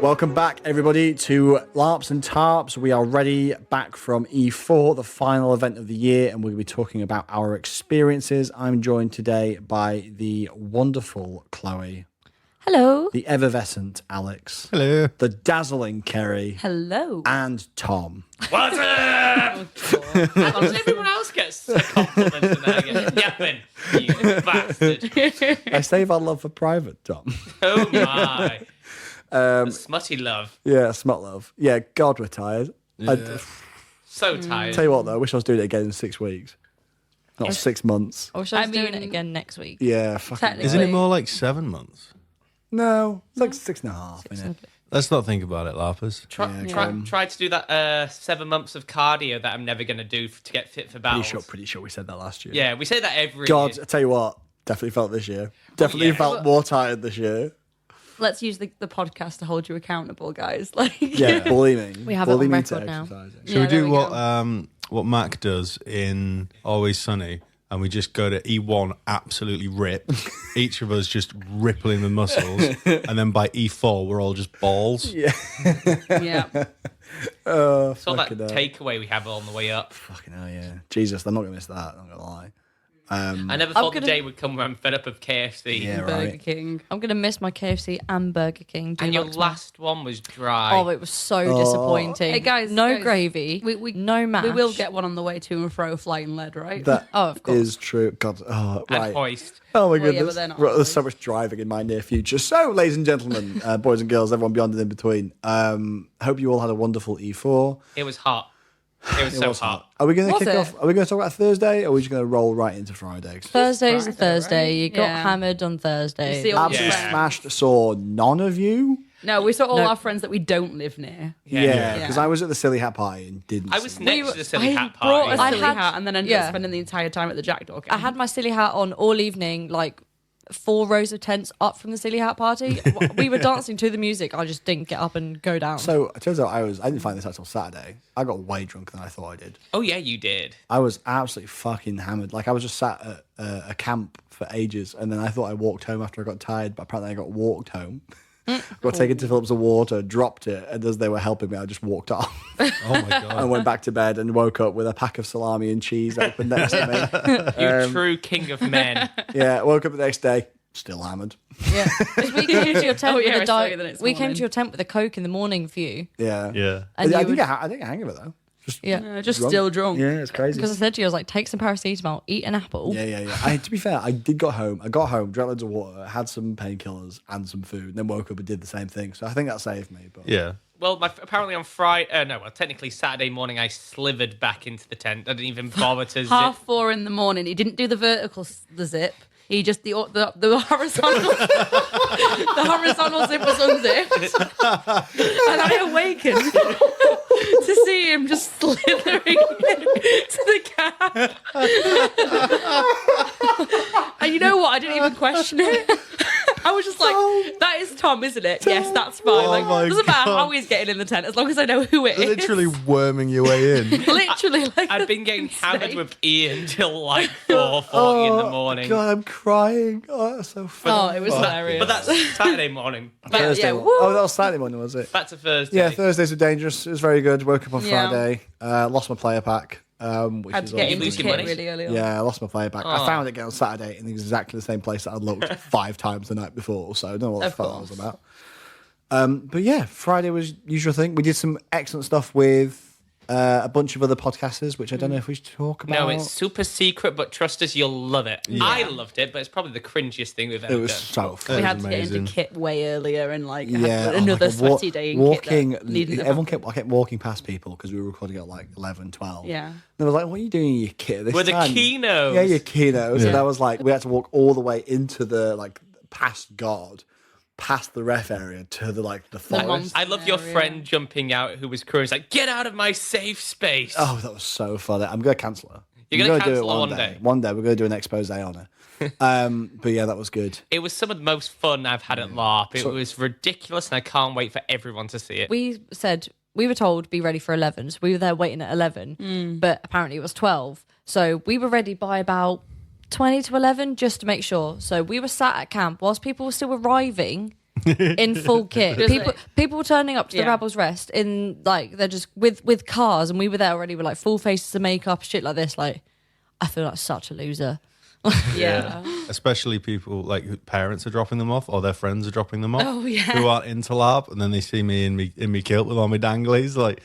Welcome back, everybody, to LARPs and TARPs. We are ready back from E4, the final event of the year, and we'll be talking about our experiences. I'm joined today by the wonderful Chloe. Hello. The effervescent Alex. Hello. The dazzling Kerry. Hello. And Tom. What's up? How does everyone else get compliments and then I get yapping? You bastard. I save our love for private, Tom. Oh my. The smutty love. Yeah, smut love. Yeah, God, we're tired. Yeah. So tired. Tell you what, though, I wish I was doing it again in 6 weeks. Not 6 months. I wish I was doing it again next week. Yeah, fucking. Isn't it more like 7 months? No, it's like 6.5, isn't it? Let's not think about it, LARPers. Try to do that 7 months of cardio that I'm never going to do to get fit for battles. Pretty sure we said that last year. Yeah, we say that every God, year. I tell you what, definitely felt this year. Definitely felt more tired this year. Let's use the podcast to hold you accountable, guys. Like, Yeah, bullying. We have it on Bully me record to now. exercising. Should we do what Mac does in Always Sunny? And we just go to E1 absolutely ripped. Each of us just rippling the muscles. And then by E4, we're all just balls. Yeah. yeah. So that takeaway we have on the way up. Fucking hell, yeah. Jesus, I'm not going to miss that, I'm not going to lie. I never thought the day would come where I'm fed up of KFC. Yeah, Burger right. King. I'm going to miss my KFC and Burger King. And your last one was dry. Oh, it was so disappointing. Hey, guys. No gravy. We no mash. We will get one on the way to and fro, flying lead, right? That of course. is true. God, and right. hoist. Oh my Well, yeah, goodness. but they're not There's so much driving in my near future. So, ladies and gentlemen, boys and girls, everyone beyond and in between, hope you all had a wonderful E4. It was hot. It was so hot. Are we going to Was kick it? off? Are we going to talk about Thursday, or are we just going to roll right into Friday? Thursday's a Friday, Thursday. right? You got Yeah. hammered on You Thursday. see all Absolutely Yeah. smashed. Saw none of you. No, we saw all No. our friends that we don't live near. Yeah, because I was at the Silly Hat Party and didn't. I was see next to the silly hat brought a party. silly hat and then ended yeah. up spending the entire time at the Jackdaw game. I had my silly hat on all evening, like 4 rows of tents up from the silly hat party. We were dancing to the music. I just didn't get up and go down. So it turns out I didn't find this out till Saturday. I got way drunker than I thought I did. Oh, yeah, you did. I was absolutely fucking hammered. Like I was just sat at a camp for ages, and then I thought I walked home after I got tired, but apparently I got walked home. Got taken to Phillips of water, dropped it, and as they were helping me, I just walked off. Oh my God. I went back to bed and woke up with a pack of salami and cheese open next to me. You true king of men. Yeah, woke up the next day, still hammered. yeah, 'Cause we came to your tent Oh, yeah, with I a saw you the next we came morning. to your tent with a Coke in the morning for you. Yeah. Yeah. And I you think would- I think I hang of it though. Just just drunk. still drunk. Yeah, it's crazy. Because I said to you, I was like, take some paracetamol, eat an apple. Yeah. To be fair, I got home, drank loads of water, had some painkillers and some food, and then woke up and did the same thing. So I think that saved me. But Yeah. Well, apparently on technically Saturday morning, I slivered back into the tent. I didn't even bother to zip. 4:30 in the morning. He didn't do the vertical, the zip. He just the horizontal, the horizontal zip was unzipped, and I awakened to see him just slithering to the cab. And you know what? I didn't even question it. I was just like, "That is Tom, isn't it? Yes, that's fine. Oh Like, my doesn't matter God. how he's getting in the tent, as long as I know who it is." Literally worming your way in. Literally, like I'd been getting hammered snake. with Ian till like 4:40 in the morning. God, I'm crying. Oh, that's so funny. Oh, it was hilarious. But that's Saturday morning. Thursday. yeah, one. woo. Oh, that was Saturday morning, was it? Back to Thursday. Yeah, Thursdays were dangerous. It was very good. Woke up on Yeah. Friday. Lost my player pack. Which had is to get awesome. into lose your kit money? really early on. Yeah, I lost my player back. I Oh. found it again on Saturday in exactly the same place that I'd looked 5 times the night before, so I don't know what the Of fuck that was course. about. But yeah, Friday was usual thing. We did some excellent stuff with a bunch of other podcasters, which I don't know if we should talk about. No, it's super secret, but trust us, you'll love it. I loved it, but it's probably the cringiest thing we've ever It was done. so fun. We That had was to get amazing. into kit way earlier and like Yeah, have oh another my God, sweaty day in walking. kit. Needing Everyone kept walking past people because we were recording at like 11, 12. Yeah. And they were like, "What are you doing in your kit at this With the time?" keynotes. Yeah, your keynotes. Yeah. And I was like, we had to walk all the way into the like past God, past the ref area to the forest. monster. I love your Area. friend jumping out who was curious, like, get out of my safe space. Oh, that was so funny. I'm gonna cancel her. You're I'm gonna do it cancel her one day? One day we're gonna do an expose on her. But yeah, that was good. It was some of the most fun I've had at LARP. It was ridiculous, and I can't wait for everyone to see it. We said, we were told be ready for 11. So we were there waiting at 11, but apparently it was 12. So we were ready by about 20 to 11 just to make sure. So we were sat at camp whilst people were still arriving in full kit. People turning up to the Yeah. Rebels Rest in like they're just with cars, and we were there already with like full faces of makeup, shit like this. Like, I feel like such a loser. Yeah. Especially people like whose parents are dropping them off or their friends are dropping them off. Oh, yeah. Who aren't into LARP, and then they see me in me kilt with all my danglies, like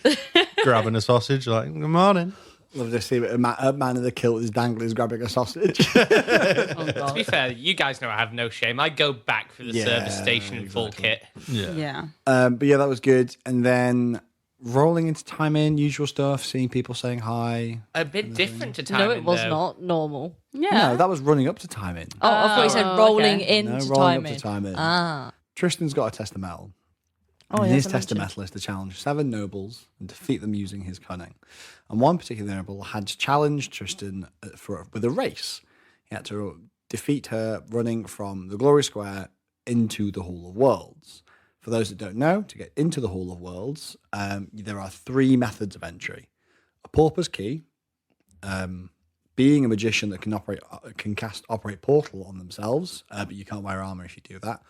grabbing a sausage, like good morning. Love to see a man in the kilt with his danglies grabbing a sausage. To be fair, you guys know I have no shame. I go back through the Yeah, service station in full kit. Yeah. But yeah, that was good. And then rolling into time in, usual stuff, seeing people saying hi. A bit different to time. No, it was though. not normal. Yeah. No, that was running up to time in. Oh, I thought you said Oh, rolling okay. into No, rolling up timing. to time in. Ah. Tristan's got a test of metal. Oh, And yeah, his I test of mentioned. metal is to challenge 7 nobles and defeat them using his cunning. And one particular noble had challenged Tristan with a race. He had to defeat her running from the Glory Square into the Hall of Worlds. For those that don't know, to get into the Hall of Worlds, there are 3 methods of entry: a pauper's key, being a magician that can operate portal on themselves, but you can't wear armor if you do that,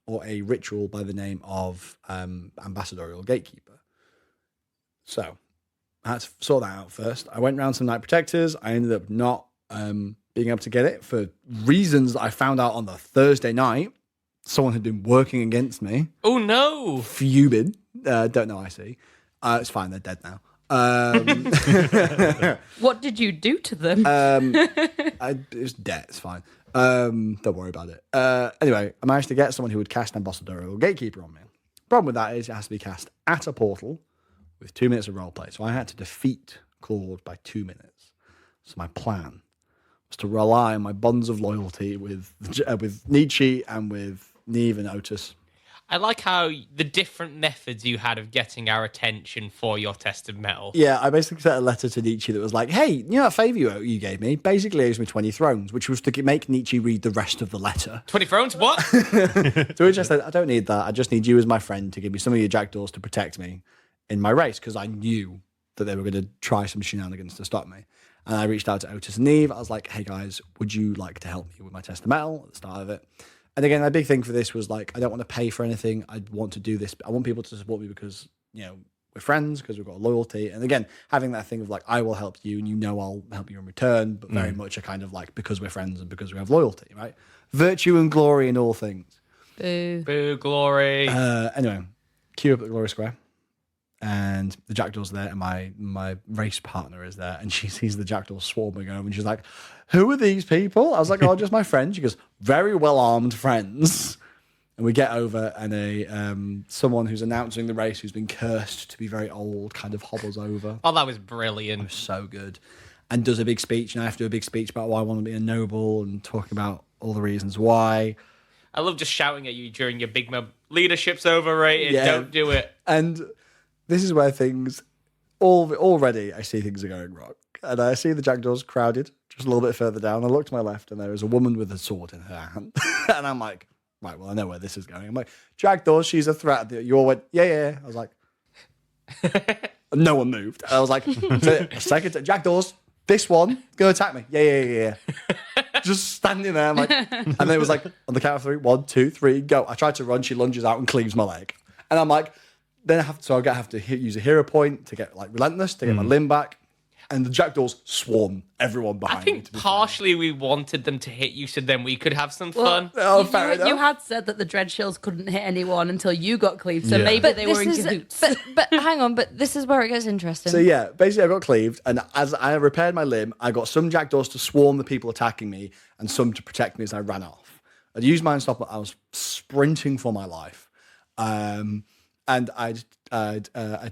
or a ritual by the name of ambassadorial gatekeeper. So I had to sort that out first. I went round some night protectors. I ended up not being able to get it for reasons that I found out on the Thursday night. Someone had been working against me. Oh no! Fuming. Don't know, I see. It's fine, they're dead now. What did you do to them? It was debt, it's fine. Don't worry about it. Anyway, I managed to get someone who would cast Ambassadorial Gatekeeper on me. Problem with that is it has to be cast at a portal with 2 minutes of roleplay. So I had to defeat Claude by 2 minutes. So my plan was to rely on my bonds of loyalty with Nichi and with Neve and Otus. I like how the different methods you had of getting our attention for your test of metal. Yeah, I basically sent a letter to Nichi that was like, hey, you know that favour you gave me? Basically, it gives me 20 thrones, which was to make Nichi read the rest of the letter. 20 thrones? What? To which I said, I don't need that. I just need you as my friend to give me some of your jackdaws to protect me in my race, because I knew that they were going to try some shenanigans to stop me. And I reached out to Otus and Neve. I was like, hey guys, would you like to help me with my test of metal at the start of it? And again, my big thing for this was like, I don't want to pay for anything. I want to do this. I want people to support me because, you know, we're friends, because we've got a loyalty. And again, having that thing of like, I will help you and you know I'll help you in return, but very much a kind of like, because we're friends and because we have loyalty, right? Virtue and glory in all things. Boo. Boo, glory. Anyway, queue up at Glory Square. And the jackdaw's there, and my race partner is there, and she sees the jackdaw swarming over, and she's like, who are these people? I was like, oh, just my friends. She goes, very well-armed friends. And we get over, and someone who's announcing the race, who's been cursed to be very old, kind of hobbles over. Oh, that was brilliant. So good. And does a big speech, and I have to do a big speech about why I want to be a noble, and talk about all the reasons why. I love just shouting at you during your big mob. Leadership's overrated. Yeah. Don't do it. And this is where things, already I see things are going wrong. And I see the jackdaws crowded just a little bit further down. I look to my left and there is a woman with a sword in her hand. And I'm like, right, well, I know where this is going. I'm like, jackdaws, she's a threat. You all went, yeah. I was like, no one moved. And I was like, a second, jackdaws, this one, go attack me. Yeah. Just standing there. I'm like, and then it was like, on the count of 3, 1, 2, 3, go. I tried to run. She lunges out and cleaves my leg. And I'm like, then I have to use a hero point to get like relentless to get my limb back, and the jackdaws swarm everyone behind I me. think partially we wanted them to hit you so then we could have some fun. Oh, fair you enough. had said that the Dreadshields couldn't hit anyone until you got cleaved, so Yeah. maybe But they were in this is, cahoots. but hang on, but this is where it gets interesting. So yeah, basically I got cleaved, and as I repaired my limb, I got some jackdaws to swarm the people attacking me, and some to protect me as I ran off. I'd used my unstoppable. I was sprinting for my life, and I'd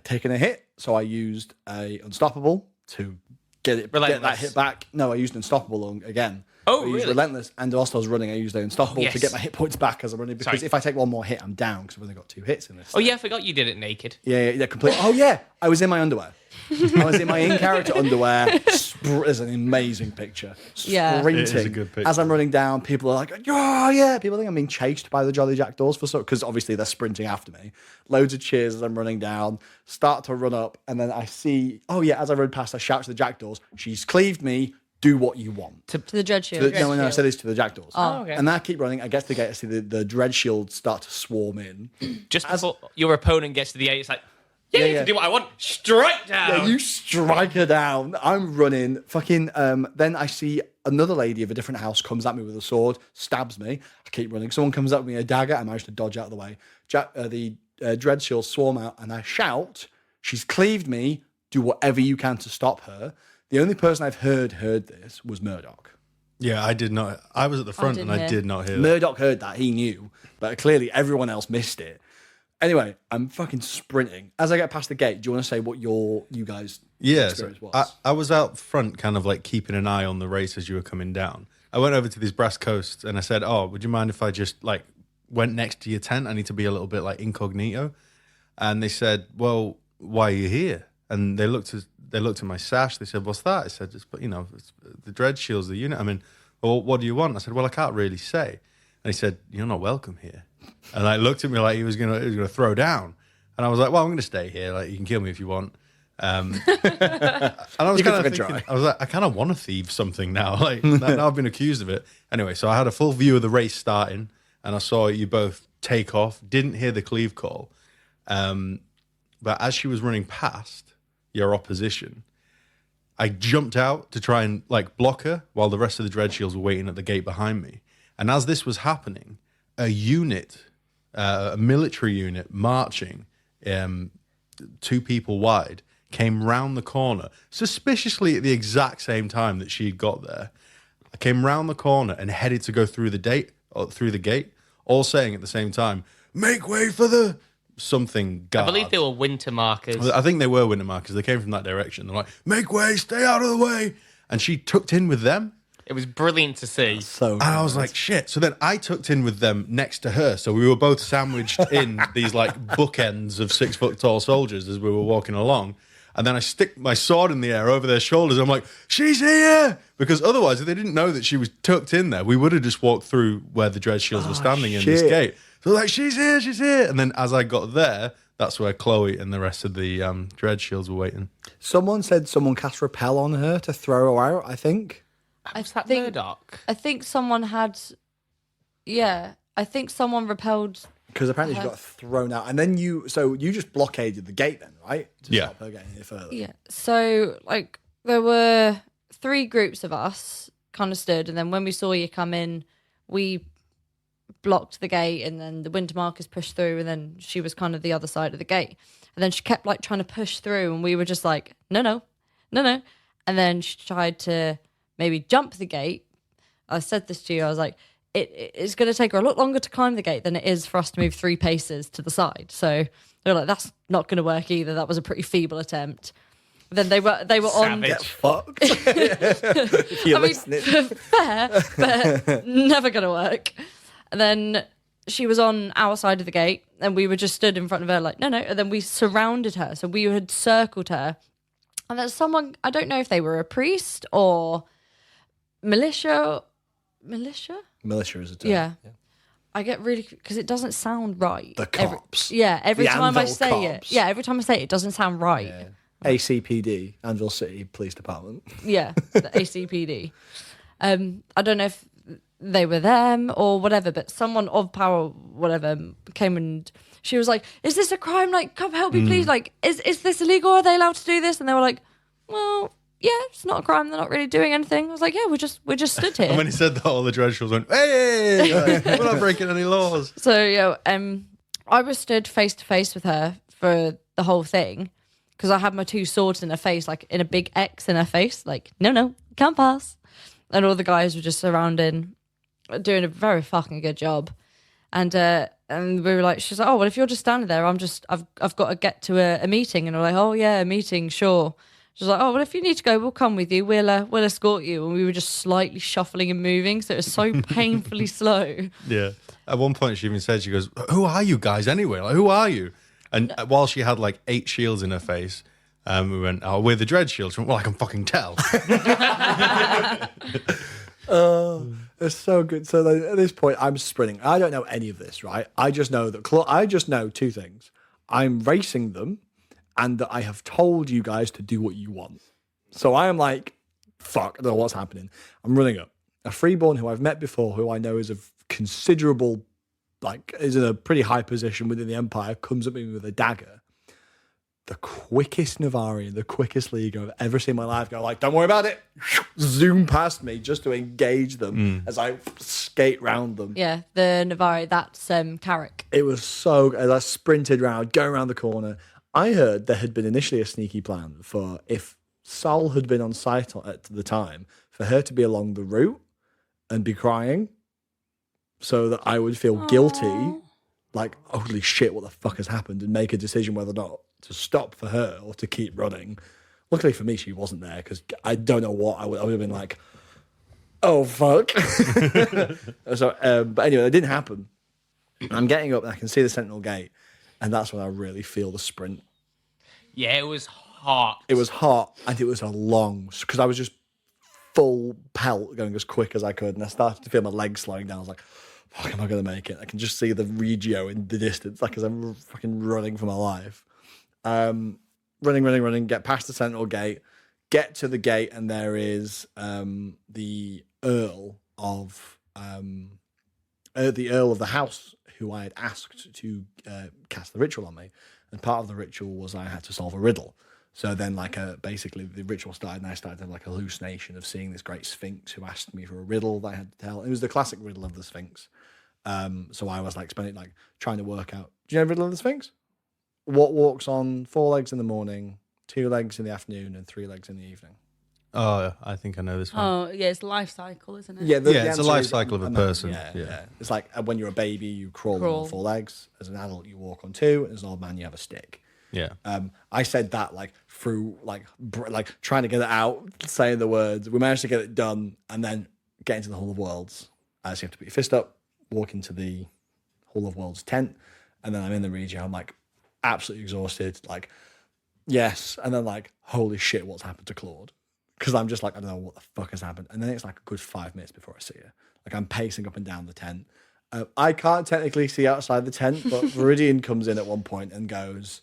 taken a hit, so I used a unstoppable to get that Relentless. hit back. No, I used unstoppable again. Oh, I used really? relentless, and whilst I was running, I used an unstoppable yes. to get my hit points back as I'm running. Because Sorry. if I take one more hit, I'm down because I've only got 2 hits in this. Oh, yeah, I forgot you did it naked. Yeah, complete. Oh yeah, I was in my underwear. I was in my in-character underwear. It's an amazing picture. Yeah. Sprinting. It is a good picture. As I'm running down, people are like, oh yeah. People think I'm being chased by the Jolly Jackdaws because obviously they're sprinting after me. Loads of cheers as I'm running down. Start to run up, and then I see, oh yeah, as I run past, I shout to the Jackdaws, she's cleaved me. do what you want. To the Dreadshields. No, I said this to the jackdaws. Oh, okay. And I keep running. I get to the gate. I see the Dreadshields start to swarm in. Just before your opponent gets to the 8, it's like, you Yeah. can do what I want. Strike down. Yeah, you strike her down. I'm running. Fucking. Then I see another lady of a different house comes at me with a sword, stabs me. I keep running. Someone comes up with me a dagger. I manage to dodge out of the way. The Dreadshields swarm out, and I shout, "She's cleaved me. Do whatever you can to stop her." The only person I've heard this was Murdoch. Yeah, I did not. I was at the front and I hear. did not hear that. Murdoch heard that. He knew, but clearly everyone else missed it. Anyway, I'm fucking sprinting. As I get past the gate, do you want to say what you guys' Yes, experience was? I was out front, kind of like keeping an eye on the race as you were coming down. I went over to these brass coasts and I said, "Oh, would you mind if I just like went next to your tent? I need to be a little bit like incognito." And they said, "Well, why are you here?" And they looked at my sash. They said, "What's that?" I said, "It's the Dreadshields, the unit." I mean, "Well, what do you want?" I said, "Well, I can't really say." And he said, "You're not welcome here." And like looked at me like he was gonna throw down. And I was like, "Well, I'm gonna stay here. Like you can kill me if you want." And I was You can kind of fucking thinking, try. I was like, I kind of want to thieve something now. Like now I've been accused of it. Anyway, so I had a full view of the race starting, and I saw you both take off. Didn't hear the cleave call, but as she was running past your opposition, I jumped out to try and like block her while the rest of the Dreadshields were waiting at the gate behind me. And as this was happening, a unit, a military unit marching, 2 people wide, came round the corner, suspiciously at the exact same time that she'd got there. I came round the corner and headed to go through the gate, all saying at the same time, "Make way for the something guard." I believe they were winter markers. I think they were winter markers. They came from that direction. They're like, "Make way, stay out of the way." And she tucked in with them. It was brilliant to see. So And I was like, shit. So then I tucked in with them next to her. So we were both sandwiched in these like bookends of 6 foot tall soldiers as we were walking along. And then I stick my sword in the air over their shoulders. I'm like, "She's here!" Because otherwise, if they didn't know that she was tucked in there, we would have just walked through where the Dreadshields were standing in this shit. gate. So like, "She's here, she's here." And then as I got there, that's where Chloe and the rest of the Dreadshields were waiting. someone said someone cast repel on her to throw her out. I think. Was that think- Murdoch? I think someone had. Yeah, I think someone repelled. Because apparently she got thrown out, and then you just blockaded the gate, then, right? To Yeah. stop her getting any further. Yeah. So like there were 3 groups of us kind of stood, and then when we saw you come in, we blocked the gate, and then the winter markers pushed through, and then she was kind of the other side of the gate, and then she kept like trying to push through, and we were just like, no, and then she tried to maybe jump the gate. I said this to you. I was like, it's going to take her a lot longer to climb the gate than it is for us to move 3 paces to the side. So they were like, that's not going to work either. That was a pretty feeble attempt. Then they were on. Savage. Get fucked. If you're I mean, listening. fair, but never going to work. And then she was on our side of the gate, and we were just stood in front of her like, no. And then we surrounded her. So we had circled her. And there's someone, I don't know if they were a priest or militia? Militia is a term. Yeah. I get really, because it doesn't sound right. The cops. Every The time I Anvil say cops. it. Yeah, every time I say it, it doesn't sound right. ACPD, Anvil City Police Department. Yeah, the ACPD. I don't know if they were them or whatever, but someone of power, whatever, came and she was like, "Is this a crime? Like, come help me, please. Like, is this illegal? Are they allowed to do this?" And they were like, "Well, yeah, it's not a crime. They're not really doing anything." I was like, "Yeah, we're just stood here." And when he said that, all the Dreadshields went, "Hey, like, we're not breaking any laws." So I was stood face to face with her for the whole thing because I had my 2 swords in her face, like in a big X in her face, like no, can't pass. And all the guys were just surrounding, doing a very fucking good job. And we were like, she's like, "Oh well, if you're just standing there, I've got to get to a meeting." And we're like, "Oh yeah, a meeting, sure." She's like, "Oh well, if you need to go, we'll come with you. We'll escort you." And we were just slightly shuffling and moving, so it was so painfully slow. Yeah. At one point, she even said, she goes, "Who are you guys anyway? Like, who are you?" And while she had like 8 shields in her face, we went, "Oh, we're the Dreadshields." She went, "Well, I can fucking tell." It's so good. So then, at this point, I'm sprinting. I don't know any of this, right? I just know that I just know 2 things. I'm racing them, and that I have told you guys to do what you want. So I am like fuck, I don't know what's happening. I'm running up. A freeborn who I've met before, who I know is of considerable, like, is in a pretty high position within the Empire, comes at me with a dagger. The quickest Navarian, the quickest League I've ever seen in my life go like, don't worry about it. Zoom past me just to engage them as I skate round them. Yeah, the Navari, that's Carrick. It was so, as I sprinted round, going around the corner. I heard there had been initially a sneaky plan for if Sol had been on site at the time, for her to be along the route and be crying so that I would feel guilty, like, holy shit, what the fuck has happened, and make a decision whether or not to stop for her or to keep running. Luckily for me, she wasn't there because I don't know what I would have been like, oh, fuck. So, but anyway, that didn't happen. I'm getting up and I can see the Sentinel Gate, and that's when I really feel the sprint. Yeah, it was hot. It was hot, and it was a long, because I was just full pelt going as quick as I could, and I started to feel my legs slowing down. I was like, fuck, am I going to make it? I can just see the Regio in the distance, like, as I'm fucking running for my life. Running, get past the Sentinel Gate, get to the gate, and there is the Earl of the house who I had asked to cast the ritual on me, and part of the ritual was I had to solve a riddle. So then, like, basically the ritual started, and I started to have like a hallucination of seeing this great Sphinx who asked me for a riddle that I had to tell. It was the classic riddle of the Sphinx. So I was like spending like trying to work out. Do you know the riddle of the Sphinx? What walks on 4 legs in the morning, 2 legs in the afternoon, and 3 legs in the evening? Oh, I think I know this one. Oh, yeah, it's life cycle, isn't it? Yeah, the it's a answer life is- cycle of a no, person. Yeah. Yeah. It's like when you're a baby, you crawl on 4 legs. As an adult, you walk on 2. As an old man, you have a stick. Yeah. I said that like through like trying to get it out, saying the words. We managed to get it done, and then get into the Hall of Worlds. So you have to put your fist up, walk into the Hall of Worlds tent, and then I'm in the region. I'm like absolutely exhausted. Like, yes, and then like, holy shit, what's happened to Claude? Because I'm just like, I don't know what the fuck has happened. And then it's like a good 5 minutes before I see her. Like, I'm pacing up and down the tent. I can't technically see outside the tent, but Viridian comes in at one point and goes,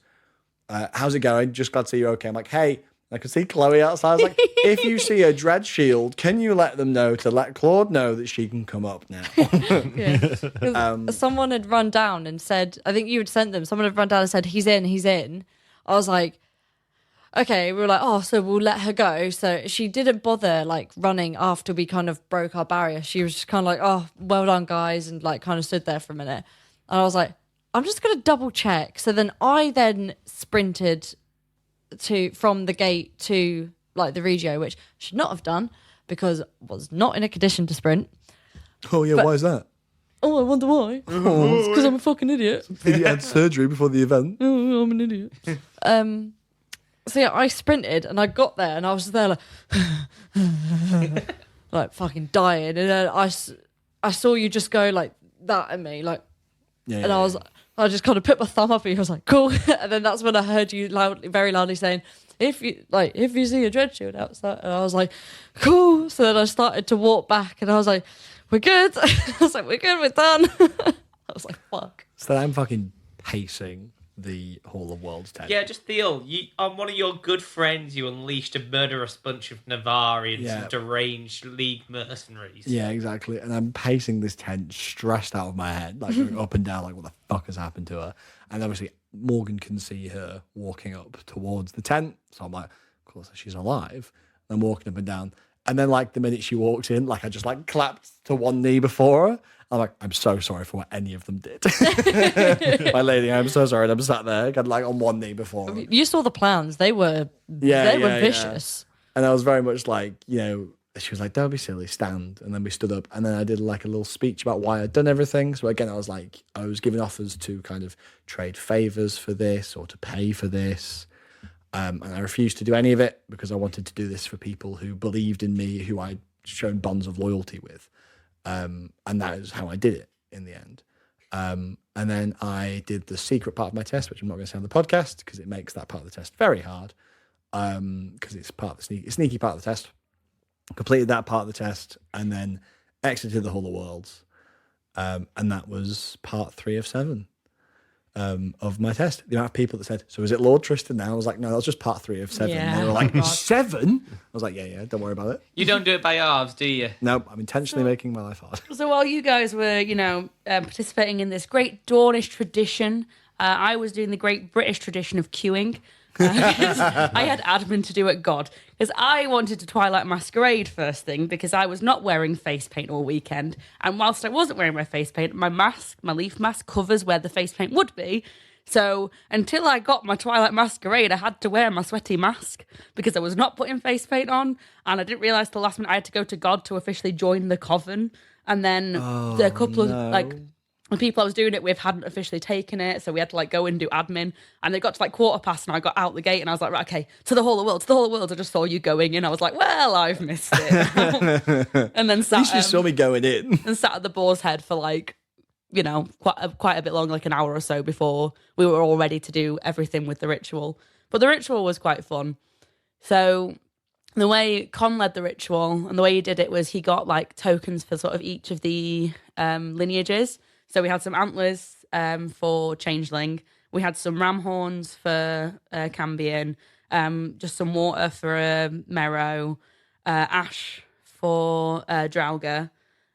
how's it going? Just glad to see you okay. I'm like, hey, I can see Chloe outside. I was like, if you see a Dreadshield, can you let them know to let Claude know that she can come up now? Yeah. 'Cause someone had run down and said, I think you had sent them, someone had run down and said, he's in. I was like, okay, we were like, oh, so we'll let her go. So she didn't bother like running after we kind of broke our barrier. She was just kind of like, oh, well done, guys, and like kind of stood there for a minute. And I was like, I'm just going to double check. So then I sprinted from the gate to like the Regio, which I should not have done because I was not in a condition to sprint. Oh, yeah, why is that? Oh, I wonder why. It's because I'm a fucking idiot. Idiot had surgery before the event. Oh, I'm an idiot. So yeah, I sprinted and I got there and I was there like, like fucking dying. And then I saw you just go like that at me, like, Yeah, and I just kind of put my thumb up at you. I was like, cool. And then that's when I heard you very loudly saying, if you see a Dreadshield outside, and I was like, cool. So then I started to walk back and I was like, we're good. I was like, we're good, we're done. I was like, fuck. So then I'm fucking pacing the Hall of Worlds tent. Yeah, just feel on one of your good friends, you unleashed a murderous bunch of Navarians and deranged League mercenaries. Yeah, exactly. And I'm pacing this tent, stressed out of my head, like going up and down, like what the fuck has happened to her? And obviously Morgan can see her walking up towards the tent, so I'm like, of course, she's alive. And I'm walking up and down, and then like the minute she walked in, like I just like clapped to one knee before her. I'm like, I'm so sorry for what any of them did. My lady, I'm so sorry. And I'm sat there, got like on one knee before her. You saw the plans. They were vicious. And I was very much like, you know, she was like, don't be silly, stand. And then we stood up, and then I did like a little speech about why I'd done everything. So again, I was like, I was giving offers to kind of trade favors for this or to pay for this. And I refused to do any of it because I wanted to do this for people who believed in me, who I'd shown bonds of loyalty with. And that is how I did it in the end. And then I did the secret part of my test, which I'm not going to say on the podcast because it makes that part of the test very hard. Because it's part of the sneaky part of the test. Completed that part of the test and then exited the Hall of Worlds. And that was part 3 of 7. of my test. The amount of people that said, "So is it Lord Tristan now?" I was like, "No, that was just part 3 of 7." Yeah. They were like, God. 7? I was like, "Yeah, don't worry about it." You don't do it by halves, do you? No, I'm intentionally making my life hard. So while you guys were, participating in this great Dornish tradition, I was doing the great British tradition of queuing. I had admin to do at God because I wanted to Twilight Masquerade first thing because I was not wearing face paint all weekend, and whilst I wasn't wearing my face paint, my leaf mask covers where the face paint would be. So until I got my Twilight Masquerade, I had to wear my sweaty mask because I was not putting face paint on, and I didn't realise till last minute I had to go to God to officially join the coven, and then a couple of the people I was doing it with hadn't officially taken it, so we had to go and do admin. And they got to 1:15, and I got out the gate, and I was like, right, okay, to the Hall of Worlds, to the Hall of Worlds. I just saw you going in. I was like, well, I've missed it. And then At least you sat saw me going in. and sat at the Boar's Head for quite a bit long, an hour or so before we were all ready to do everything with the ritual. But the ritual was quite fun. So the way Con led the ritual and the way he did it was he got tokens for sort of each of the lineages. So we had some antlers for Changeling. We had some ram horns for Cambion. Just some water for Merrow. Ash for Draugr.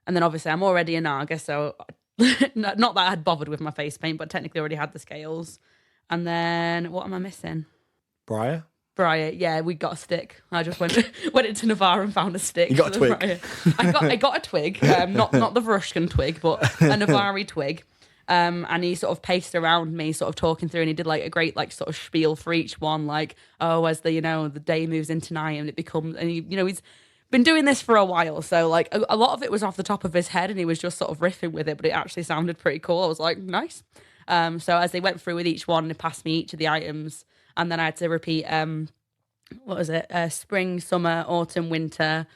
And then obviously I'm already a Naga, so not that I had bothered with my face paint, but technically already had the scales. And then what am I missing? Briar? Briar, yeah, we got a stick. I just went into Navarre and found a stick. You got a twig. Briar. I got a twig, not the Varushkan twig, but a Navarre twig. And he sort of paced around me, sort of talking through, and he did a great sort of spiel for each one, as the day moves into night and it becomes, and he's been doing this for a while, so a lot of it was off the top of his head, and he was just sort of riffing with it, but it actually sounded pretty cool. I was like, nice. So as they went through with each one, they passed me each of the items. And then I had to repeat, what was it? Spring, summer, autumn, winter,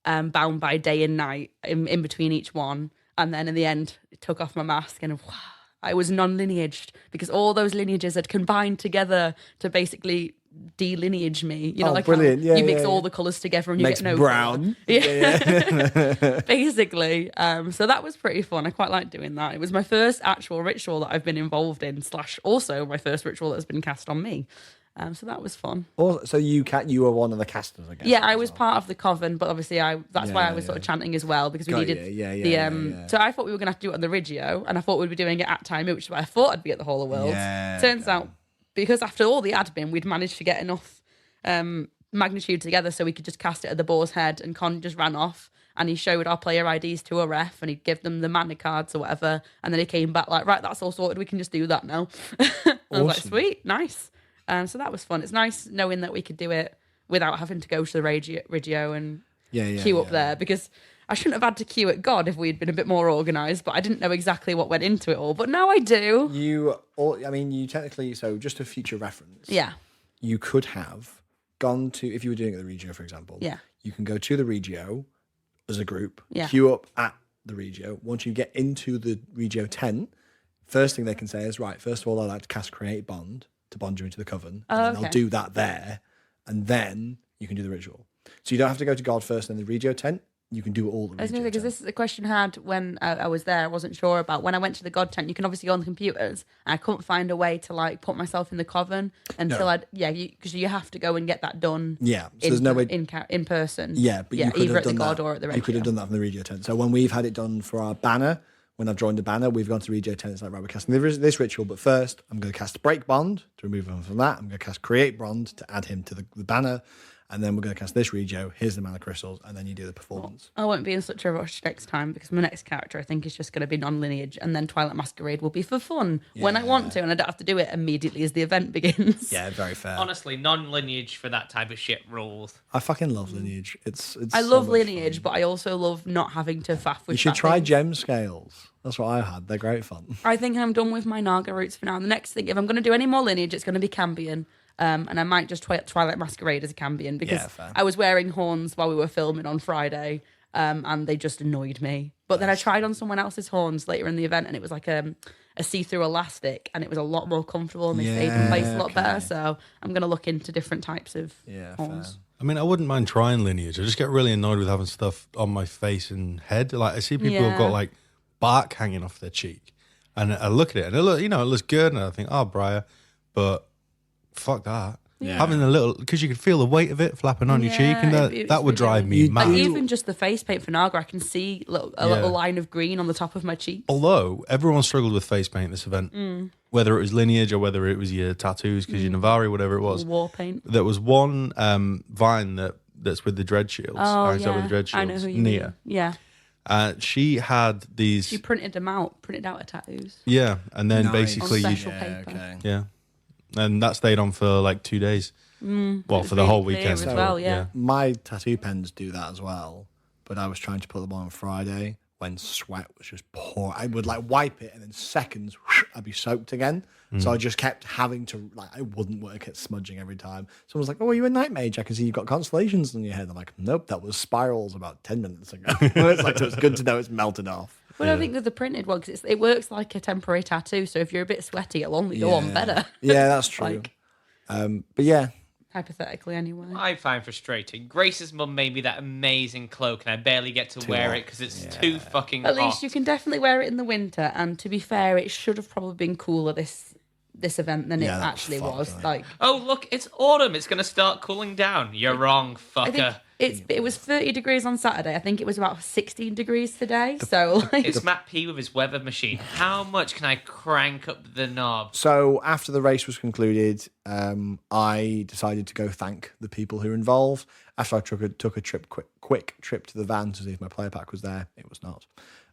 bound by day and night in between each one. And then in the end, it took off my mask and wow, I was non-lineaged because all those lineages had combined together to basically delineage me. Brilliant. How you mix all the colours together and you Makes get no brown. colour. Yeah. Basically. So that was pretty fun. I quite liked doing that. It was my first actual ritual that I've been involved in, / also my first ritual that has been cast on me. So that was fun. So you were one of the casters, I guess. Yeah, I was part of the coven, but obviously that's why I was sort of chanting as well because we needed So I thought we were going to have to do it on the Regio, and I thought we'd be doing it at time, which is why I thought I'd be at the Hall of Worlds. Turns out, because after all the admin, we'd managed to get enough magnitude together so we could just cast it at the Boar's Head, and Con just ran off and he showed our player IDs to a ref and he'd give them the mana cards or whatever, and then he came back right, that's all sorted, we can just do that now. I was like, sweet, nice. So that was fun. It's nice knowing that we could do it without having to go to the Regio and queue up there, because I shouldn't have had to queue at God if we'd been a bit more organised, but I didn't know exactly what went into it all. But now I do. You technically, so just a future reference. Yeah. You could have gone to, if you were doing it at the Regio, for example. Yeah. You can go to the Regio as a group, Yeah. queue up at the Regio. Once you get into the Regio tent, first thing they can say is, right, first of all, I'd like to cast Create Bond to bond you into the coven. And then they'll do that there, and then you can do the ritual. So you don't have to go to God first and then the Regio tent. You can do all the I was going to say, because this is a question I had when I was there. I wasn't sure about. When I went to the God tent, you can obviously go on the computers, and I couldn't find a way to put myself in the coven until because you have to go and get that done. Yeah, so there's no way in person. Yeah, but you could either have at the done God that. or at the Regio. You could have done that from the Regio tent. So when we've had it done for our banner, when I've joined the banner, we've gone to Regio tent. It's like, right, we're casting this ritual, but first I'm going to cast Break Bond to remove him from that. I'm going to cast Create Bond to add him to the banner. And then we're going to cast this Regio. Here's the mana crystals, and then you do the performance. I won't be in such a rush next time, because my next character I think is just going to be non-lineage, and then Twilight Masquerade will be for fun when I want to, and I don't have to do it immediately as the event begins. Yeah, very fair. Honestly, non-lineage for that type of shit rules. I fucking love lineage. It's I so love much lineage, fun. but I also love not having to faff with. You should that try thing. gem scales. That's what I had. They're great fun. I think I'm done with my Naga roots for now. The next thing, if I'm going to do any more lineage, it's going to be Cambion. And I might just Twilight Masquerade as a Cambion, because I was wearing horns while we were filming on Friday, and they just annoyed me. But then I tried on someone else's horns later in the event, and it was like a see-through elastic, and it was a lot more comfortable, and they stayed in place a lot better. So I'm going to look into different types of horns. Fair. I mean, I wouldn't mind trying lineage. I just get really annoyed with having stuff on my face and head. Like, I see people who've got bark hanging off their cheek, And I look at it and it looks good, and I think, oh, Briar, but fuck that. Yeah. Having a little, because you can feel the weight of it flapping on your cheek, and that would drive me mad. Like, even just the face paint for Naga, I can see a little line of green on the top of my cheek. Although everyone struggled with face paint this event, whether it was lineage or whether it was your tattoos, because your Navari, whatever it was. War paint. There was one Vine that's with the Dreadshields. Oh, With the Dreadshields. I know who you Nia. mean. Yeah. She had these. She printed out her tattoos. Yeah, and then Nice. basically, On special paper. Okay. yeah, and that stayed on for like 2 days. Well, for the really whole clear weekend as well, yeah. My tattoo pens do that as well, but I was trying to put them on Friday when sweat was just pouring. I would like wipe it and then seconds I'd be soaked again. So I just kept having to, like, I wouldn't work at smudging every time. Someone was like, oh, are you a night mage? I can see you've got constellations on your head. I'm like, nope, that was spirals about 10 minutes ago. It's like, so it's good to know it's melted off. Well, I think with the printed one, because it works like a temporary tattoo, so if you're a bit sweaty, it'll only go on better. Yeah, that's true. Like- But yeah, Hypothetically, anyway. I find frustrating. Grace's mum made me that amazing cloak, and I barely get to wear it because it's too fucking At hot. least you can definitely wear it in the winter, and to be fair, it should have probably been cooler this event than it Yeah, that was actually fucked, was. wasn't it? Like, Oh, look, it's autumn. It's going to start cooling down. You're wrong, I think fucker. it was 30 degrees on Saturday. I think it was about 16 degrees today. So, like, It's Matt P with his weather machine. How much can I crank up the knob? so after the race was concluded, I decided to go thank the people who were involved. After I took a quick trip to the van to see if my player pack was there, it was not.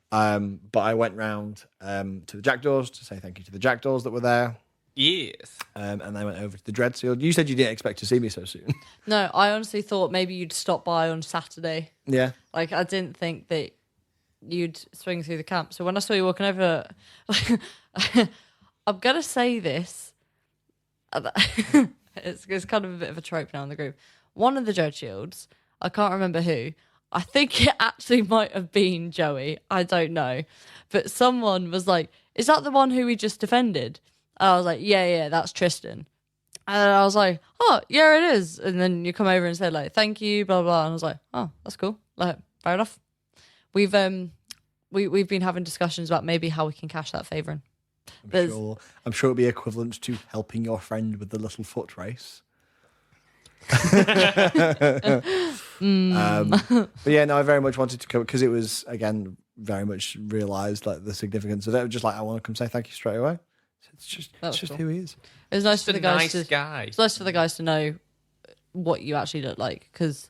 But I went round to the Jackdaws to say thank you to the Jackdaws that were there. Yes. And then I went over to the Dreadshield. You said you didn't expect to see me so soon. No, I honestly thought maybe you'd stop by on Saturday. Yeah. Like, I didn't think that you'd swing through the camp. So when I saw you walking over, I'm going to say this. It's kind of a bit of a trope now in the group. One of the Dreadshields, I can't remember who. I think it actually might have been Joey. I don't know. But someone was like, is that the one who we just defended? And I was like, yeah, that's Tristan. And I was like, oh, yeah, it is. And then you come over and say, like, thank you, blah, blah. And I was like, oh, that's cool. Like, fair enough. We've been having discussions about maybe how we can cash that favour in. I'm sure it'll be equivalent to helping your friend with the little foot race. But yeah, no, I very much wanted to come because it was, again, very much realised like the significance of it. Just like, I want to come say thank you straight away. It's just Cool. who he is. It was nice for the guys nice guy. It's nice for the guys to know what you actually look like, because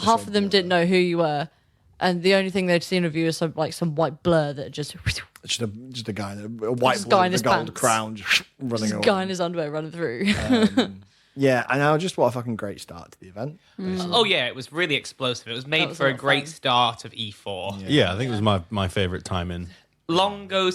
half of them didn't know who you were, and the only thing they'd seen of you is some white blur that just It's just a guy, a white Just a boy guy in with his a gold pants. crown just running this around. guy in his underwear running through. Yeah, and now just what a fucking great start to the event. Oh, yeah, it was really explosive. It was made was for a a lot of great fun. start of E4. Yeah, I think it was my favourite time in. Long gone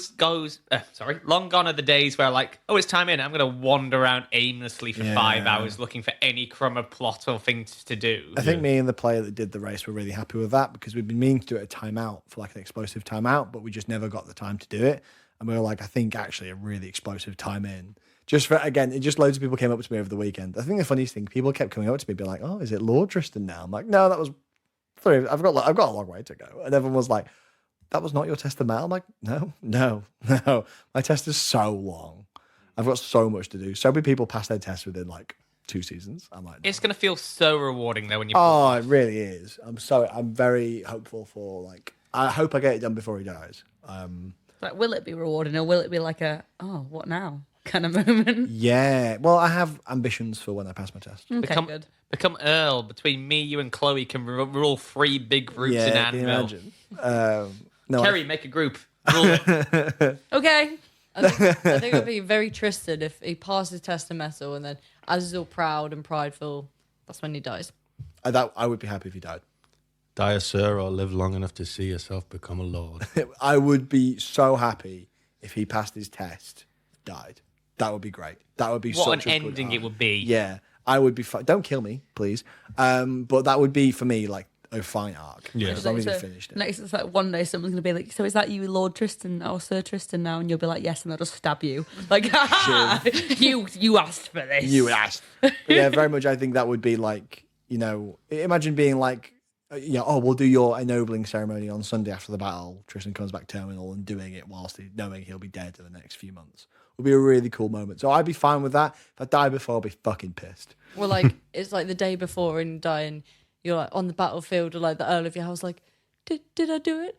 are the days where, like, oh, it's time in. I'm going to wander around aimlessly for 5 hours looking for any crumb of plot or things to do. I think me and the player that did the race were really happy with that because we'd been meaning to do it a timeout for like an explosive timeout, but we just never got the time to do it. And we were like, I think actually a really explosive time in. Just for, again, it just loads of people came up to me over the weekend. I think the funniest thing, people kept coming up to me being like, oh, is it Lord Tristan now? I'm like, no, that was 3. I've got a long way to go. And everyone was like, that was not your test of mail. I'm like, no. My test is so long. I've got so much to do. So many people pass their tests within like 2 seasons. I'm like, no. It's going to feel so rewarding, though, when you... Oh, it really is. I'm very hopeful for like, I hope I get it done before he dies. like, will it be rewarding, or will it be like a, oh, what now kind of moment? Yeah. Well, I have ambitions for when I pass my test. Okay, good. Become Earl. Between me, you, and Chloe can rule 3 big groups in Yeah, can you Anvil. imagine? No, Kerry, make a group. Rule it. Okay. I think it would be very Tristan if he passes test of metal and then, as he's all proud and prideful, that's when he dies. I would be happy if he died. Die a sir or live long enough to see yourself become a lord. I would be so happy if he passed his test, died. That would be great. That would be What such an a good ending arc. it would be. Yeah, I would be. Don't kill me, please. But that would be for me like a fine arc. Yeah. as long as he So finished it. next, it's like one day someone's going to be like, so is that you, Lord Tristan, or Sir Tristan now? And you'll be like, yes, and they'll just stab you. Like, you asked for this. You asked. But yeah, very much. I think that would be like, imagine being like we'll do your ennobling ceremony on Sunday after the battle. Tristan comes back terminal and doing it whilst knowing he'll be dead in the next few months. Will be a really cool moment. So I'd be fine with that. If I die before, I'll be fucking pissed. Well, like, it's like the day before and dying, you're like on the battlefield, or like the Earl of your house, like, did I do it?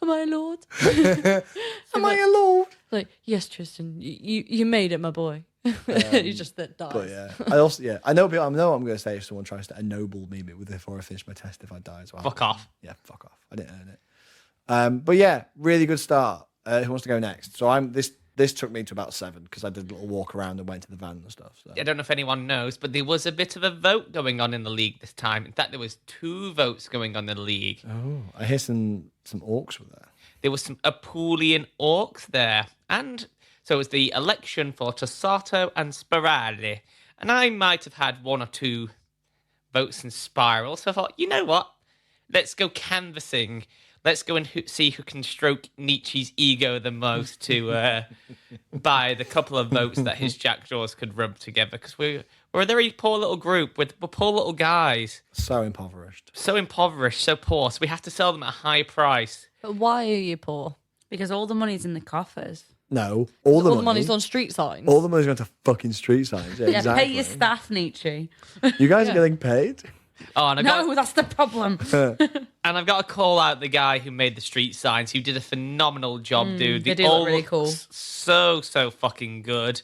Am I a lord? Am I a lord? Like, yes, Tristan, you made it, my boy. You just dies. But yeah, I know what I'm going to say if someone tries to ennoble me before I finish my test if I die as well. Fuck off. Yeah, fuck off. I didn't earn it. But yeah, really good start. Who wants to go next? So this took me to about 7 because I did a little walk around and went to the van and stuff. So. I don't know if anyone knows, but there was a bit of a vote going on in the league this time. In fact, there was 2 votes going on in the league. Oh, I hear some orcs were there. There was some Apulian orcs there. And so it was the election for Tossato and Sparale. And I might have had 1 or 2 votes in Spiral. So I thought, you know what? Let's go canvassing. Let's go and see who can stroke Nichi's ego the most to buy the couple of votes that his jackdaws could rub together. Because we're a very poor little group. We're poor little guys. So impoverished. So impoverished, so poor. So we have to sell them at a high price. But why are you poor? Because all the money's in the coffers. No, all the money's on street signs. All the money's going to fucking street signs. Yeah, exactly. Pay your staff, Nichi. You guys are getting paid? Oh, and That's the problem. And I've got to call out the guy who made the street signs. Who did a phenomenal job, dude. They do look really cool. So fucking good.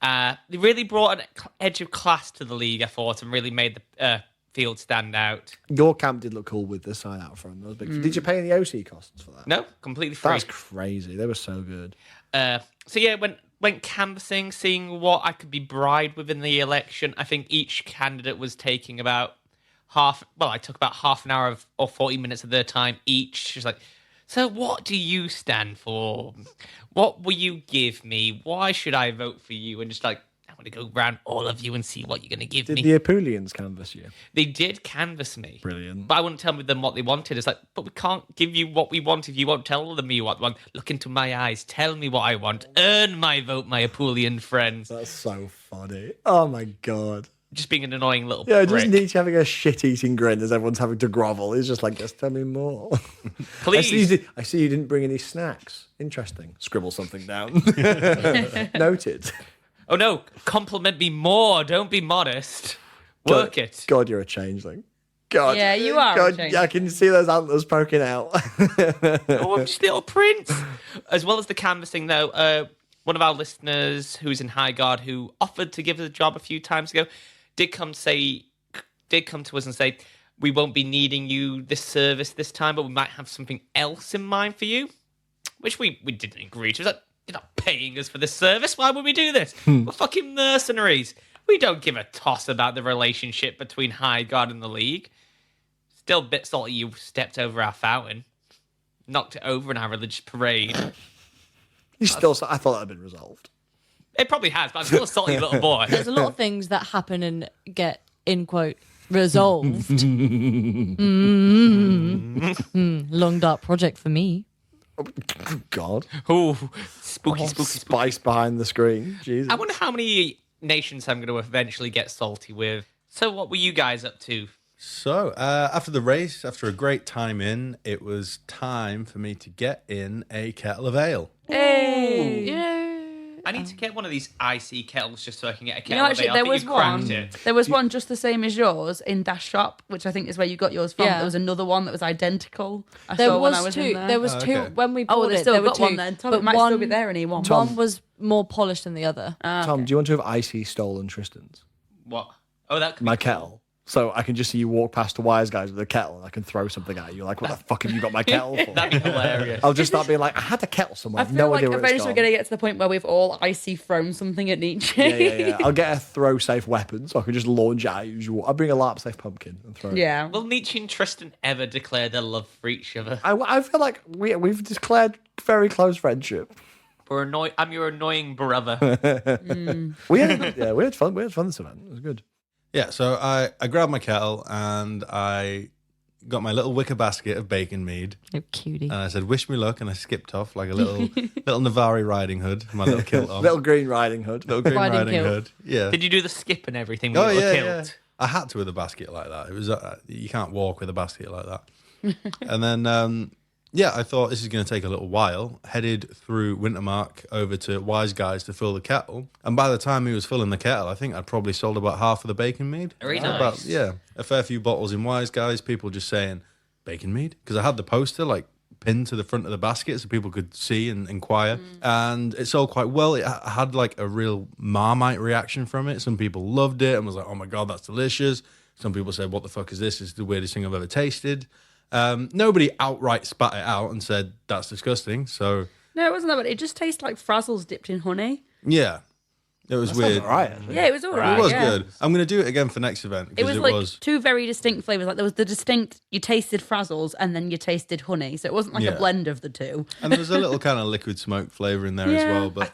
They really brought an edge of class to the league, I thought, and really made the field stand out. Your camp did look cool with the sign out front. That was big. Did you pay any OC costs for that? No, completely free. That's crazy. They were so good. So yeah, went canvassing, seeing what I could be bribed with in the election. I think each candidate was taking about I took about half an hour or 40 minutes of their time each. She's like, so what do you stand for? What will you give me? Why should I vote for you? And just like, I want to go around all of you and see what you're going to give me. Did the Apulians canvass you? They did canvass me. Brilliant. But I wouldn't tell them what they wanted. It's like, but we can't give you what we want if you won't tell them you what you want. Look into my eyes. Tell me what I want. Earn my vote, my Apulian friends. That's so funny. Oh my God. Just being an annoying little Yeah, prick. just Nichi having a shit-eating grin as everyone's having to grovel. He's just like, just tell me more. Please. I see you didn't bring any snacks. Interesting. Scribble something down. Noted. Oh no, compliment me more. Don't be modest. Work it. God, you're a changeling. God. Yeah, you are a God, changeling. yeah, I can see those antlers poking out. Oh, I'm just a little prince. As well as the canvassing, though, one of our listeners who's in High Guard who offered to give us a job a few times ago did come to us and say, we won't be needing you this service this time, but we might have something else in mind for you, which we didn't agree to. It was like, you're not paying us for this service. Why would we do this? We're fucking mercenaries. We don't give a toss about the relationship between High Guard and the League. Still a bit salty you stepped over our fountain. Knocked it over in our religious parade. I thought that had been resolved. It probably has, but I'm still a salty little boy. There's a lot of things that happen and get, in quote, resolved. Long dark project for me. Oh, God. Ooh, spooky. Spice behind the screen. Jesus. I wonder how many nations I'm going to eventually get salty with. So what were you guys up to? So, after the race, after a great time in, it was time for me to get in a kettle of ale. Hey! Yeah. I need to get one of these icy kettles just so I can get a kettle You know, actually, of ale. there I think was you cracked one. it. There was one just the same as yours in Dash Shop, which I think is where you got yours from. Yeah. There was another one that was identical. I There saw when I was was two. in there. There was two okay. when we bought Oh, they it. still There were got two, one then. Tom, but it might still be there, and he won. One was more polished than the other. Tom, do you want to have icy stolen Tristan's? What? Oh, that could My be cool. kettle. So I can just see you walk past the wise guys with a kettle and I can throw something at you. Like, what the fuck have you got my kettle for? That'd be hilarious. I'll just start being like, I had a kettle somewhere. I I've feel no like idea where it's eventually we're gone. going to get to the point where we've all icy thrown something at Nichi. Yeah. I'll get a throw safe weapon so I can just launch it at you. I'll bring a LARP safe pumpkin and throw it. Yeah. Will Nichi and Tristan ever declare their love for each other? I feel like we've declared very close friendship. I'm your annoying brother. We had fun. We had fun this event. It was good. Yeah, so I grabbed my kettle and I got my little wicker basket of bacon mead. Oh, cutie. And I said, wish me luck. And I skipped off like a little Navari riding hood, my little kilt on. Little Green Riding Hood. Little green Riding riding kilt. hood. Yeah. Did you do the skip and everything with Oh, your yeah, kilt? I had to with a basket like that. It was you can't walk with a basket like that. And then I thought this is going to take a little while. Headed through Wintermark over to Wise Guys to fill the kettle. And by the time he was filling the kettle, I think I'd probably sold about half of the bacon mead. Very nice. A fair few bottles in Wise Guys. People just saying bacon mead because I had the poster like pinned to the front of the basket so people could see and inquire. And it sold quite well. It had like a real Marmite reaction from it. Some people loved it and was like, oh my God, that's delicious. Some people said, what the fuck is this? It's the weirdest thing I've ever tasted. Nobody outright spat it out and said, that's disgusting. So No, it wasn't that bad. It just tastes like frazzles dipped in honey. yeah, it was weird. All right. Actually. Yeah, it was all right. It was yeah. good. I'm going to do it again for next event. It Because was like two very distinct flavors. Like there was the distinct, you tasted frazzles and then you tasted honey. So it wasn't like a blend of the two. And there was a little kind of liquid smoke flavour in there as well. But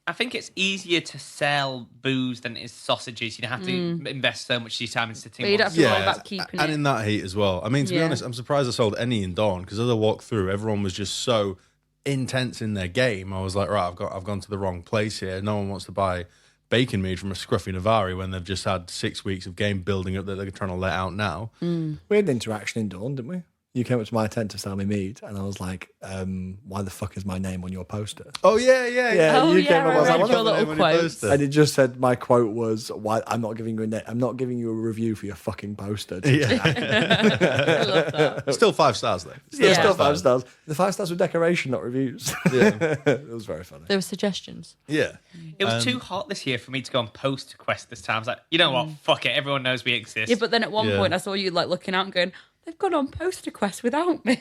I think it's easier to sell booze than it is sausages. You don't have to invest so much of your time in sitting. But you don't have to worry about keeping and it. in that heat as well. I mean, to be Yeah. honest, I'm surprised I sold any in Dawn because as I walked through, everyone was just so intense in their game. I was like, right, I've gone to the wrong place here. No one wants to buy bacon mead from a scruffy Navari when they've just had 6 weeks of game building up that they're trying to let out now. We had an interaction in Dawn, didn't we? You came up to my tent to sell me mead, and I was like, why the fuck is my name on your poster? Oh, yeah. Oh, you yeah, came up, I was I like, read what your the little name on your quotes. poster? And it just said my quote was, "Why I'm not giving you a I'm not giving you a review for your fucking poster." Yeah. I love that. Still 5 stars, though. Still 5 stars. The 5 stars were decoration, not reviews. Yeah. It was very funny. There were suggestions. Yeah. It was too hot this year for me to go on post quest this time. I was like, you know what? Fuck it. Everyone knows we exist. Yeah, but then at one Yeah. point I saw you like looking out and going, they've gone on poster quest without me.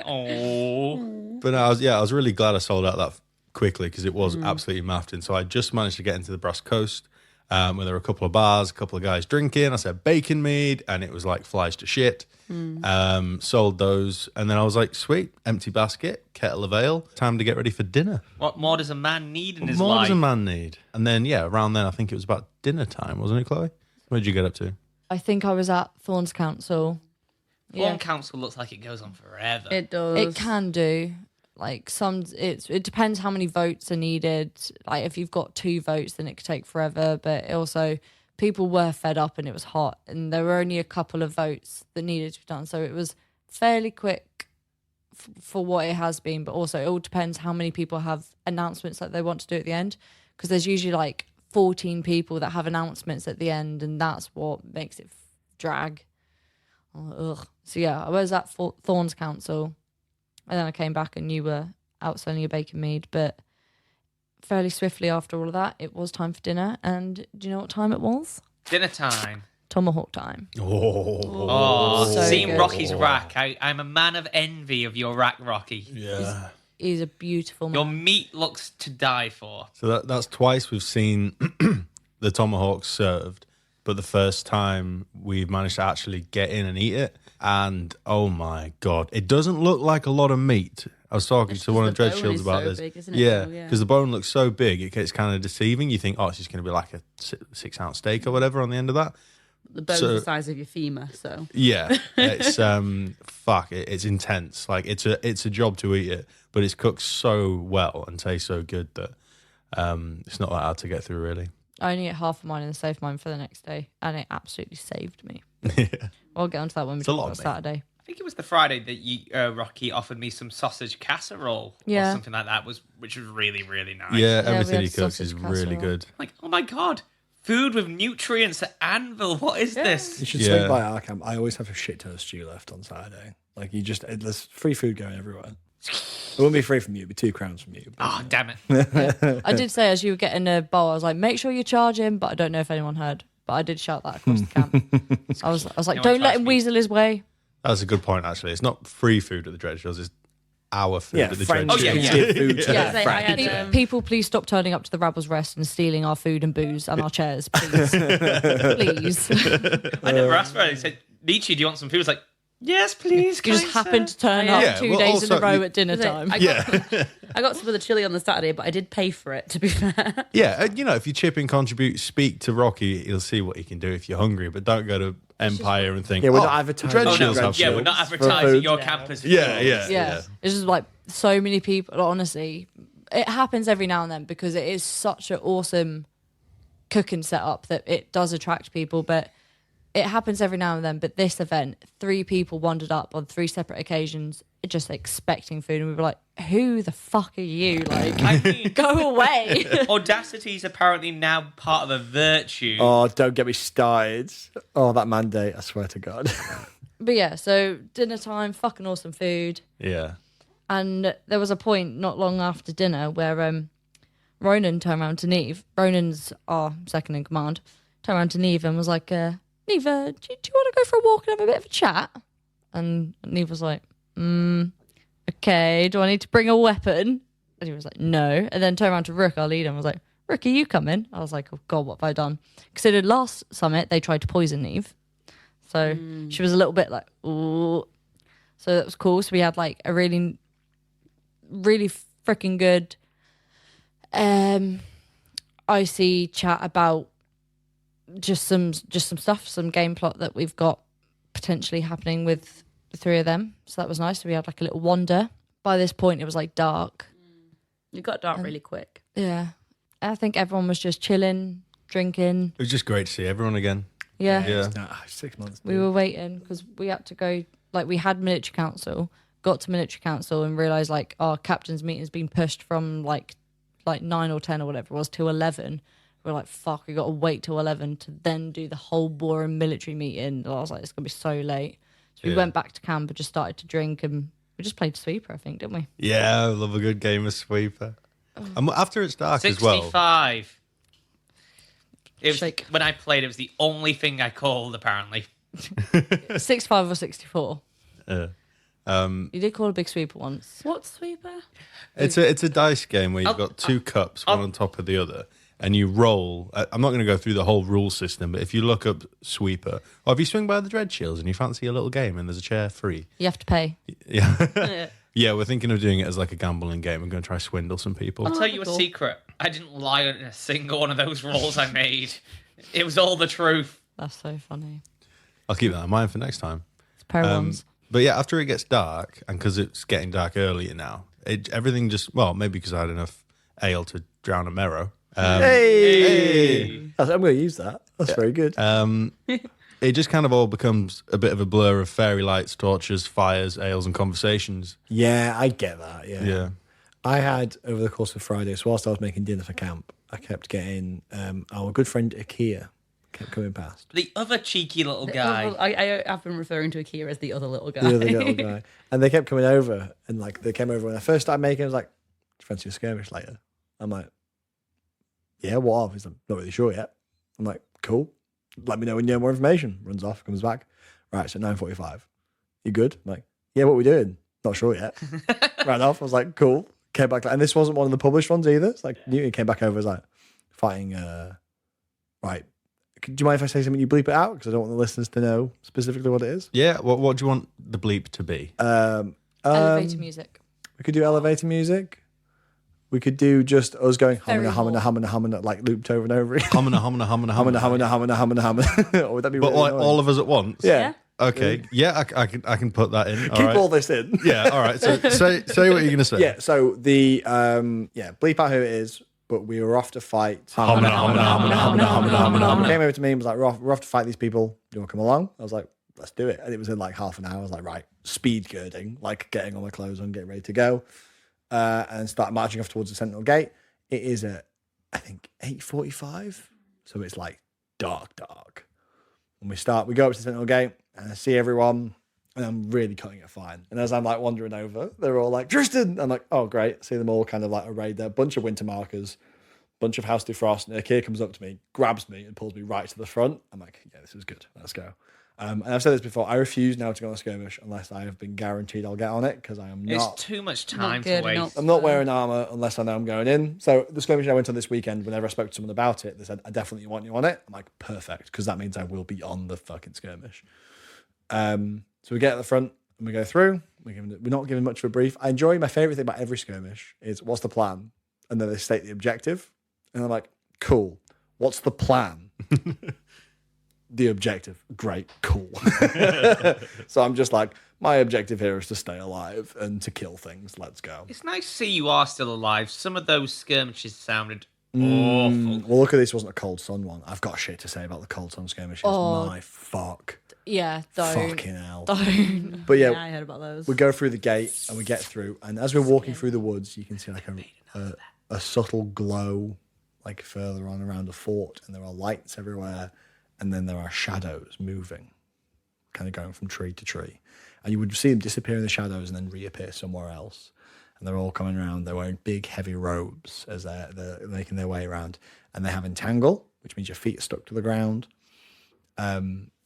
Oh. But I was really glad I sold out that quickly because it was absolutely mafting. So I just managed to get into the Brass Coast where there were a couple of bars, a couple of guys drinking. I said bacon mead and it was like flies to shit. Sold those. And then I was like, sweet, empty basket, kettle of ale, time to get ready for dinner. What more does a man need in his What more life? does a man need? And then, around then I think it was about dinner time, wasn't it, Chloe? Where did you get up to? I think I was at Thorns Council. One council looks like it goes on forever. It does. It can do. Like it depends how many votes are needed. Like if you've got 2 votes, then it could take forever. But also, people were fed up and it was hot, and there were only a couple of votes that needed to be done. So it was fairly quick for what it has been. But also, it all depends how many people have announcements that they want to do at the end, because there's usually like 14 people that have announcements at the end, and that's what makes it drag. Ugh. So yeah, I was at Thorns Council, and then I came back and you were out selling your bacon mead. But fairly swiftly after all of that, it was time for dinner. And do you know what time it was? Dinner time. Tomahawk time. Oh, So seeing good. Rocky's rack. I'm a man of envy of your rack, Rocky. Yeah. He's a beautiful Your man. meat looks to die for. So that's twice we've seen the tomahawk served, but the first time we've managed to actually get in and eat it. And oh my God, it doesn't look like a lot of meat. I was talking to one of the bone Dreadshields is about so this. big, isn't it, Yeah, though? Yeah. because the bone looks so big, it gets kind of deceiving. You think, oh, it's just going to be like a 6-ounce steak or whatever on the end of that. The bone's So- the size of your femur, so. Yeah, it's it's intense. Like it's a job to eat it, but it's cooked so well and tastes so good that it's not that hard to get through, really. I only ate half of mine and saved mine for the next day, and it absolutely saved me. I'll get onto that when we a talk lot about of meat. Saturday. I think it was the Friday that you, Rocky, offered me some sausage casserole Yeah. or something like that, which was really, really nice. Yeah, we everything had he cooks is sausage really casserole. good. Like, oh my God, food with nutrients at Anvil. What is this? You should Yeah. swing by our camp. I always have a shit ton of stew left on Saturday. Like there's free food going everywhere. It wouldn't be free from you, it'd be £2 from you. But Oh, damn it. I did say as you were getting a bowl, I was like, make sure you charge him, but I don't know if anyone heard. But I did shout that across the camp. I was like, No one don't let charged him me. weasel his way. That's a good point, actually. It's not free food at the Dreadshields, it's our food yeah, at the friends Oh, Dreadshields. yeah, can yeah. give food to Yeah. their I friends. had, People, please stop turning up to the Rabble's Rest and stealing our food and booze and our chairs, please. Please. I never asked for it. He said, Nichi, do you want some food? I was like, yes, please. You just kind happened to turn Yeah. up Yeah, 2 well, days in a also, row you- at dinner time. I got some of the chili on the Saturday, but I did pay for it, to be fair. Yeah, if you chip in, contribute, speak to Rocky, he'll see what he can do if you're hungry, but don't go to Empire and think, Yeah, we're oh, not the advertising. Oh, no, Dreadshields have yeah, food. we're not For advertising food. your campus. Yeah. Yeah. It's just like so many people, honestly, it happens every now and then because it is such an awesome cooking setup that it does attract people. But it happens every now and then, but this event, 3 people wandered up on 3 separate occasions, just expecting food, and we were like, "Who the fuck are you? Like, I mean, go away!" Audacity is apparently now part of a virtue. Oh, don't get me started. Oh, that mandate, I swear to God. But yeah, so dinner time, fucking awesome food. Yeah. And there was a point not long after dinner where Ronan turned around to Neve. Ronan's our second in command. Turned around to Neve and was like, Neve, do you want to go for a walk and have a bit of a chat? And Neve was like, okay, do I need to bring a weapon? And he was like, no. And then turned around to Rook, our leader, and was like, Rook, are you coming? I was like, oh God, what have I done? Considered last summit, they tried to poison Neve. So she was a little bit like, ooh. So that was cool. So we had like a really freaking good icy chat about just some stuff, some game plot that we've got potentially happening with the 3 of them. So that was nice. So we had like a little wander. By this point, it was like dark. It got dark really quick. Yeah. I think everyone was just chilling, drinking. It was just great to see everyone again. Yeah. Yeah. No, 6 months. We were waiting because we had to go, like we had military council, got to military council and realised like our captain's meeting's been pushed from like 9 or 10 or whatever it was to 11. We're like, fuck, we got to wait till 11 to then do the whole boring military meeting. And I was like, it's going to be so late. So we went back to camp and just started to drink and we just played Sweeper, I think, didn't we? Yeah, I love a good game of Sweeper. And after it's dark as well. 65. It was, Shake. when I played, it was the only thing I called, apparently. 65 or 64. Yeah. You did call a big sweeper once. What's Sweeper? It's a dice game where you've got 2 cups, one on top of the other, and you roll. I'm not going to go through the whole rule system, but if you look up Sweeper, or if you swing by the Dreadshields and you fancy a little game and there's a chair free. You have to pay. Yeah. Yeah, we're thinking of doing it as like a gambling game. We're going to try swindle some people. I'll tell you a secret. I didn't lie on a single one of those rolls I made. It was all the truth. That's so funny. I'll keep that in mind for next time. It's pair of ones. But yeah, after it gets dark, and because it's getting dark earlier now, everything just, well, maybe because I had enough ale to drown a marrow. Hey! I'm going to use that. That's very good. It just kind of all becomes a bit of a blur of fairy lights, torches, fires, ales, and conversations. Yeah, I get that. Yeah. Yeah. I had, over the course of Friday, so whilst I was making dinner for camp, I kept getting our good friend Ikea kept coming past. The other cheeky little guy. I have been referring to Akira as the other little guy. The other little guy. And they kept coming over. And like they came over when I first started making, I was like, do you fancy a skirmish later? I'm like, yeah, what of? He's like, not really sure yet. I'm like, cool. Let me know when you know more information. Runs off, comes back. Right, so 9:45. You good? I'm like, yeah, what are we doing? Not sure yet. Ran off. I was like, cool. Came back, and this wasn't one of the published ones either. It's like Newton came back over, was like fighting. Right, do you mind if I say something? You bleep it out because I don't want the listeners to know specifically what it is. Yeah. What do you want the bleep to be? Elevator music. We could do elevator music. We could do just us going Very humming, like looped over and over again. Humming. Humming. Or would that be? But really like annoying? all of us at once? Yeah. Okay. Yeah, I can put that in. Keep all this in. Yeah, all right. So say what you're going to say. Yeah, so the bleep out who it is, but we were off to fight. Came over to me and was like, we're off to fight these people. Do you want to come along? I was like, let's do it. And it was in like half an hour. I was like, right, speed girding, like getting all my clothes on, getting ready to go. And start marching off towards the Sentinel Gate. It is at, I think, 8:45. So it's like dark. And we go up to the Sentinel Gate and I see everyone and I'm really cutting it fine. And as I'm like wandering over, they're all like, Tristan! I'm like, oh, great. See them all kind of like arrayed there. Bunch of winter markers, bunch of House Defrost. And Akir comes up to me, grabs me and pulls me right to the front. I'm like, yeah, this is good. Let's go. And I've said this before, I refuse now to go on a skirmish unless I have been guaranteed I'll get on it because I am not. It's too much time good, to waste. not- I'm not wearing armor unless I know I'm going in. So the skirmish I went on this weekend, whenever I spoke to someone about it, they said, I definitely want you on it. I'm like, perfect, because that means I will be on the fucking skirmish. So we get at the front and we go through. We're not giving much of a brief. I enjoy, my favorite thing about every skirmish is what's the plan? And then they state the objective. And I'm like, cool. What's the plan? The objective. Great. Cool. So I'm just like, my objective here is to stay alive and to kill things. Let's go. It's nice to see you are still alive. Some of those skirmishes sounded Awful. Well, look at this. Wasn't a cold sun one. I've got shit to say about the cold sun skirmishes. My fuck. Yeah, don't. Fucking hell. Don't. But Yeah, I heard about those. we go through the gate and we get through, and as we're walking through the woods, you can see like a subtle glow, like further on around the fort, and there are lights everywhere, and then there are shadows moving, kind of going from tree to tree, and you would see them disappear in the shadows and then reappear somewhere else, and they're all coming around. They're wearing big, heavy robes as they're making their way around, and they have entangle, which means your feet are stuck to the ground.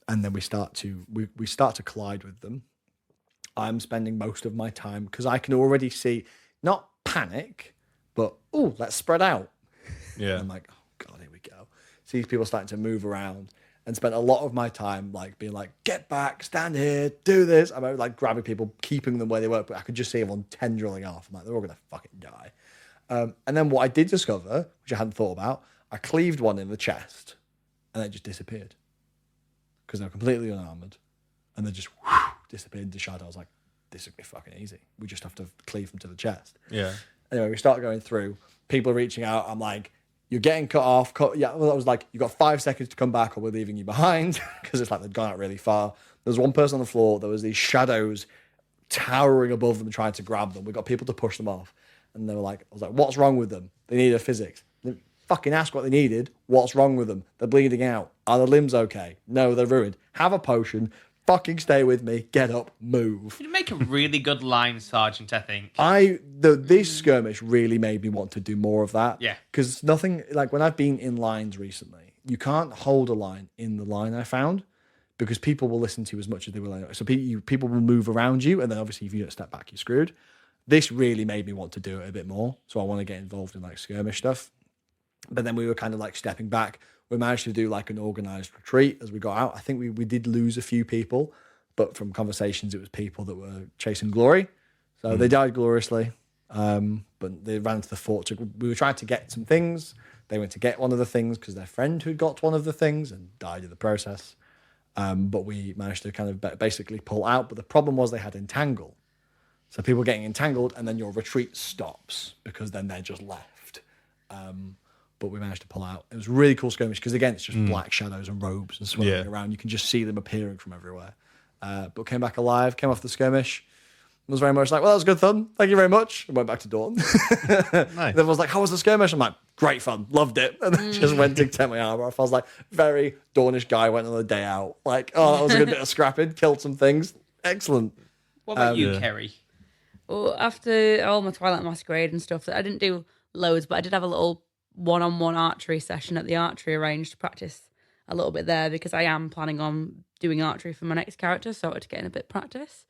And then we start to collide with them. I'm spending most of my time because I can already see not panic, but let's spread out. Yeah. I'm like, oh god, here we go. See these people starting to move around, and spent a lot of my time like being like, get back, stand here, do this. I'm like grabbing people, keeping them where they were, but I could just see everyone tendriling off. I'm like, they're all gonna fucking die. And then what I did discover, which I hadn't thought about, I cleaved one in the chest, and it just disappeared. Because they're completely unarmored, and they just disappeared into shadow. I was like, this would be fucking easy. We just have to cleave them to the chest. Yeah. Anyway, we start going through. People are reaching out. I'm like, you're getting cut off. Yeah, well, I was like, you got 5 seconds to come back or we're leaving you behind, because it's like they'd gone out really far. There was one person on the floor. There was these shadows towering above them trying to grab them. We got people to push them off. And they were like, I was like, what's wrong with them? They need a physics. They fucking ask what they needed. What's wrong with them? They're bleeding out. Are their limbs okay? No, they're ruined. Have a potion. Fucking stay with me. Get up. Move. You'd make a really good line sergeant, I think. This skirmish really made me want to do more of that. Yeah. Because nothing, like when I've been in lines recently, you can't hold a line in the line, I found, because people will listen to you as much as they will anyway. So people will move around you, and then obviously if you don't step back, you're screwed. This really made me want to do it a bit more. So I want to get involved in like skirmish stuff. But then we were kind of like stepping back. We managed to do like an organized retreat as we got out. I think we did lose a few people, but from conversations, it was people that were chasing glory. So they died gloriously, but they ran to the fort. We were trying to get some things. They went to get one of the things because their friend who'd got one of the things and died in the process. But we managed to kind of basically pull out. But the problem was they had entangle. So people getting entangled, and then your retreat stops because then they're just left. But we managed to pull out. It was a really cool skirmish because, again, it's just black shadows and robes and swirling around. You can just see them appearing from everywhere. But came back alive, came off the skirmish. Was very much like, well, that was good fun. Thank you very much. And went back to Dawn. Nice. Then was like, how was the skirmish? I'm like, great fun. Loved it. And then just went to take my armor off. I was like, very Dawnish guy, went on a day out. Like, oh, that was a good bit of scrapping. Killed some things. Excellent. What about you, Kerry? Well, after all my Twilight Masquerade and stuff, I didn't do loads, but I did have a little one-on-one archery session at the archery range to practice a little bit there, because I am planning on doing archery for my next character, so I had to get in a bit of practice.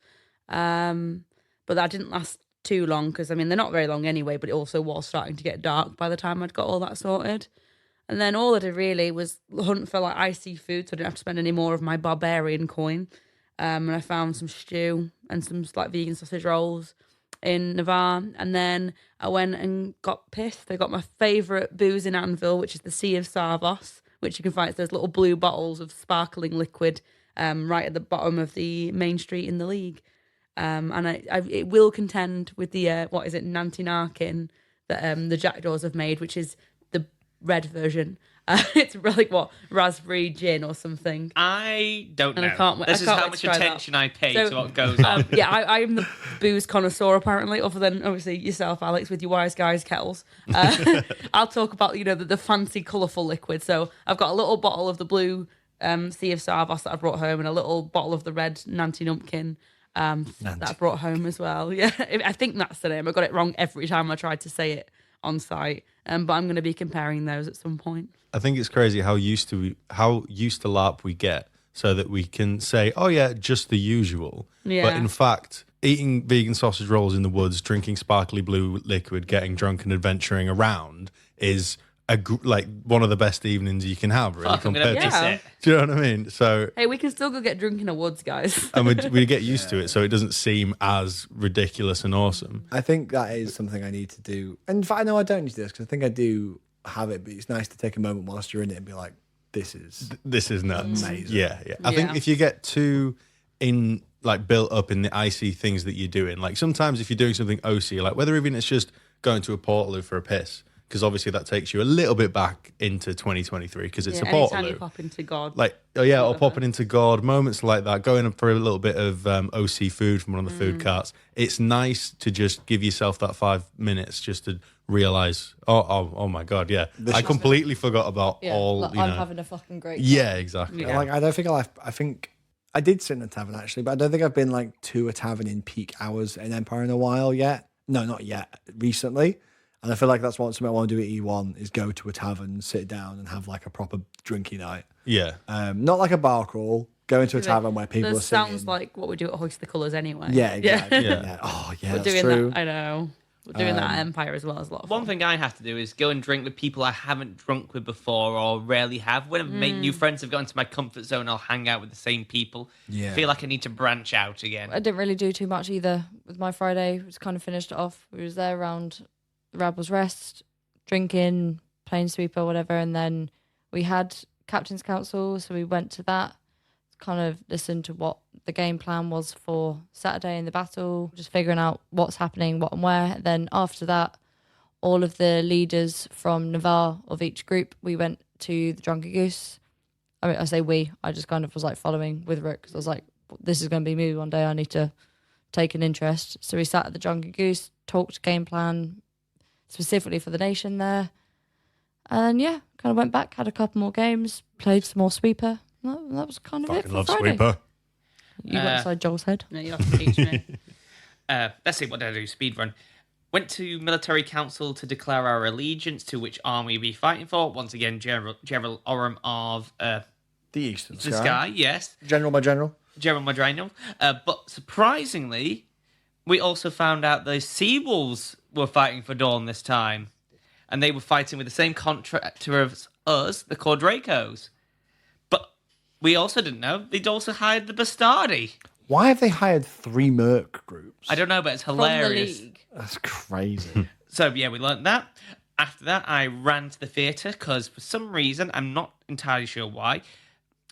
But that didn't last too long, because I mean they're not very long anyway, but it also was starting to get dark by the time I'd got all that sorted. And then all I did really was hunt for like icy food, so I didn't have to spend any more of my barbarian coin. And I found some stew and some like vegan sausage rolls in Navarre, and then I went and got pissed. I got my favourite booze in Anvil, which is the Sea of Sarvos, which you can find. It's those little blue bottles of sparkling liquid right at the bottom of the main street in the League. And it will contend with the Nantinarkin that the Jackdaws have made, which is the red version. It's like raspberry gin or something. I don't know. I can't This is wait how to much try attention that. I pay So, to what goes on. Yeah, I'm the booze connoisseur apparently, other than obviously yourself, Alex, with your Wise Guys kettles. I'll talk about the fancy colourful liquid. So I've got a little bottle of the blue Sea of Sarvos that I brought home, and a little bottle of the red Nanty Numpkin that I brought home as well. Yeah, I think that's the name. I got it wrong every time I tried to say it on site, but I'm going to be comparing those at some point. I think it's crazy how used to LARP we get, so that we can say, oh yeah, just the usual. Yeah. But in fact, eating vegan sausage rolls in the woods, drinking sparkly blue liquid, getting drunk and adventuring around is like one of the best evenings you can have, really. Fuck, I'm gonna miss Yeah. it. Do you know what I mean? So, Hey, we can still go get drunk in the woods, guys. and we get used to it, so it doesn't seem as ridiculous and awesome. I think that is something I need to do. And in fact, I know I don't need to do this because I think I do have it, but it's nice to take a moment whilst you're in it and be like, this is nuts. amazing. Yeah. I think Yeah. if you get too built up in the icy things that you're doing, like sometimes if you're doing something OC, like whether even it's just going to a portal for a piss, because obviously that takes you a little bit back into 2023 because it's a anytime you Portaloo. pop into God. Like, oh yeah, or Whatever. popping into God, moments like that, going up for a little bit of OC food from one of the food carts. It's nice to just give yourself that 5 minutes just to realize, oh my God, yeah. I completely forgot about all, like, you I'm know. having a fucking great time. Yeah, exactly. Yeah. Like, I don't think I think I did sit in a tavern actually, but I don't think I've been like to a tavern in peak hours in Empire in a while yet. No, not yet. Recently. And I feel like that's something I want to do at E1 is go to a tavern, sit down and have like a proper drinky night. Yeah. Not like a bar crawl, go into a tavern where people are This singing. sounds like what we do at Hoist the Colours anyway. Yeah, exactly. Yeah. Yeah. Oh, yeah, We're that's doing true. that. I know. We're doing that at Empire as well as a lot of fun. One thing I have to do is go and drink with people I haven't drunk with before or rarely have. When I've made new friends, I've got into my comfort zone, I'll hang out with the same people. Yeah. I feel like I need to branch out again. I didn't really do too much either with my Friday. It was kind of finished it off. We was there around the Rabbles Rest, drinking, playing sweeper, whatever, and then we had Captain's Council, so we went to that, kind of listened to what the game plan was for Saturday in the battle, just figuring out what's happening, what and where. Then after that, all of the leaders from Navarre of each group, we went to the Drunken Goose. I mean, I say we, I just kind of was like following with Rook, because I was like, this is going to be me one day, I need to take an interest. So we sat at the Drunken Goose, talked game plan specifically for the nation there. And yeah, kind of went back, had a couple more games, played some more sweeper. That was kind of it Fucking for love Friday. sweeper. You got inside Joel's head. No, you have to teach me. Let's see, what did I do? Speedrun. Went to military council to declare our allegiance to which army we fighting for. Once again, General Orem of The Eastern the Sky, yes. General by general. General Madrino. But surprisingly, we also found out the Seawolves were fighting for Dawn this time. And they were fighting with the same contractor as us, the Cordracos. But we also didn't know they'd also hired the Bastardi. Why have they hired 3 Merc groups? I don't know, but it's From the hilarious. league. That's crazy. So, yeah, we learned that. After that, I ran to the theatre because for some reason, I'm not entirely sure why,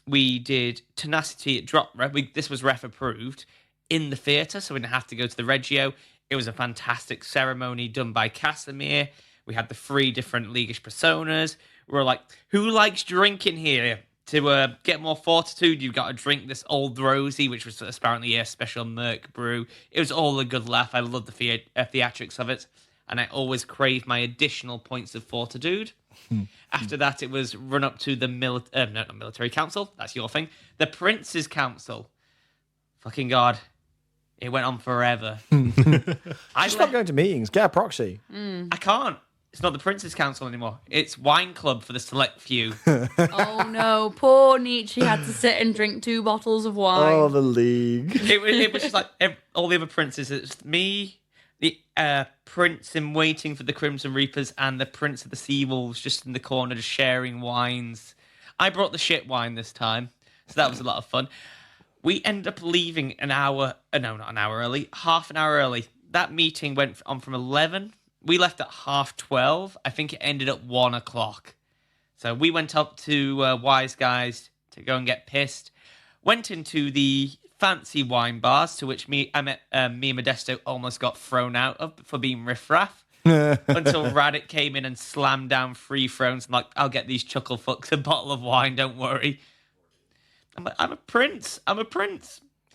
we did Tenacity at Drop Ref. This was ref approved in the theatre, so we didn't have to go to the Reggio. It was a fantastic ceremony done by Casimir. We had the 3 different leaguish personas. We were like, who likes drinking here? To get more fortitude, you've got to drink this Old Rosie, which was apparently a special Merc brew. It was all a good laugh. I loved the theatrics of it. And I always crave my additional points of fortitude. After that, it was run up to the not military council. That's your thing. The Prince's Council. Fucking God. It went on forever. Just stop going to meetings. Get a proxy. I can't. It's not the Prince's Council anymore. It's Wine Club for the select few. Oh no, poor Nichi had to sit and drink 2 bottles of wine. Oh, the league. It was just like all the other princes. It's me, the prince in waiting for the Crimson Reapers, and the prince of the Seawolves just in the corner just sharing wines. I brought the shit wine this time, so that was a lot of fun. We ended up leaving not an hour early, half an hour early. That meeting went on from 11. We left at 12:30. I think it ended at 1 o'clock. So we went up to Wise Guys to go and get pissed. Went into the fancy wine bars, to which me and Modesto almost got thrown out of for being riffraff. Until Radit came in and slammed down 3 thrones. I'm like, I'll get these chuckle fucks a bottle of wine, don't worry. I'm like, I'm a prince.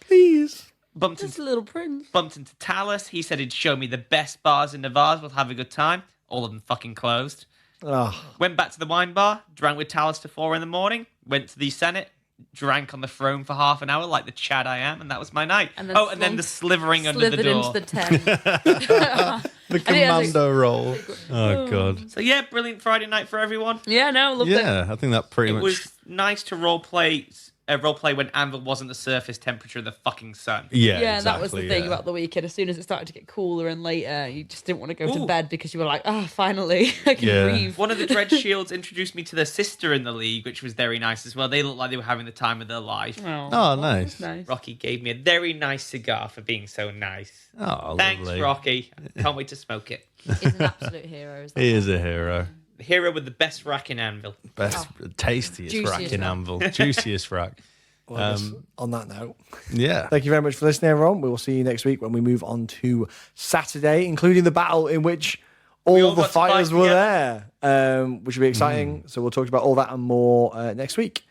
Please. Bumped Just into, a little prince. bumped into Talus. He said he'd show me the best bars in Navarre. We'll have a good time. All of them fucking closed. Oh, Went back to the wine bar, drank with Talus till 4 a.m. Went to the Senate, drank on the throne for half an hour like the Chad I am, and that was my night. And then And then the slithering under the Slithered door. into the tent. The commando roll. Oh, God. So yeah, brilliant Friday night for everyone. Yeah, no, loved it. Yeah, I think that pretty It much... was nice to roleplay when Anvil wasn't the surface temperature of the fucking sun. Yeah, Yeah, that was the exactly, thing yeah. about the weekend. As soon as it started to get cooler and later, you just didn't want to go to Ooh. bed because you were like, finally, I can Yeah. breathe. One of the Dreadshields introduced me to their sister in the league, which was very nice as well. They looked like they were having the time of their life. Oh, nice. That's nice. Rocky gave me a very nice cigar for being so nice. Oh, Thanks, lovely. Rocky. Can't wait to smoke it. He's an absolute hero. Is that He is a hero. The hero with the best rack in Anvil. Best, tastiest Juiciest rack in rack. Anvil. Juiciest rack. well, I guess on that note, Yeah. thank you very much for listening, everyone. We will see you next week when we move on to Saturday, including the battle in which We all all the got to fight fighters were together. there, which will be exciting. So we'll talk about all that and more next week.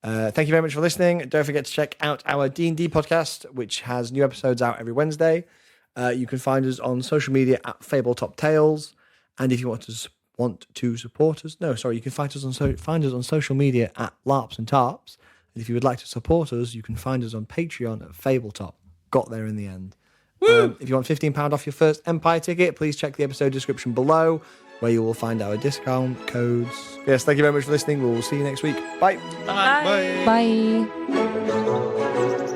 Thank you very much for listening. Don't forget to check out our D&D podcast, which has new episodes out every Wednesday. You can find us on social media at Fabletop Tales, and if you want to support us, you can find us on social media at Larps and Tarps. And if you would like to support us, you can find us on Patreon at Fabletop. Got there in the end. If you want £15 off your first Empire ticket, please check the episode description below, where you will find our discount codes. Yes, thank you very much for listening. We'll see you next week. Bye. Bye. Bye.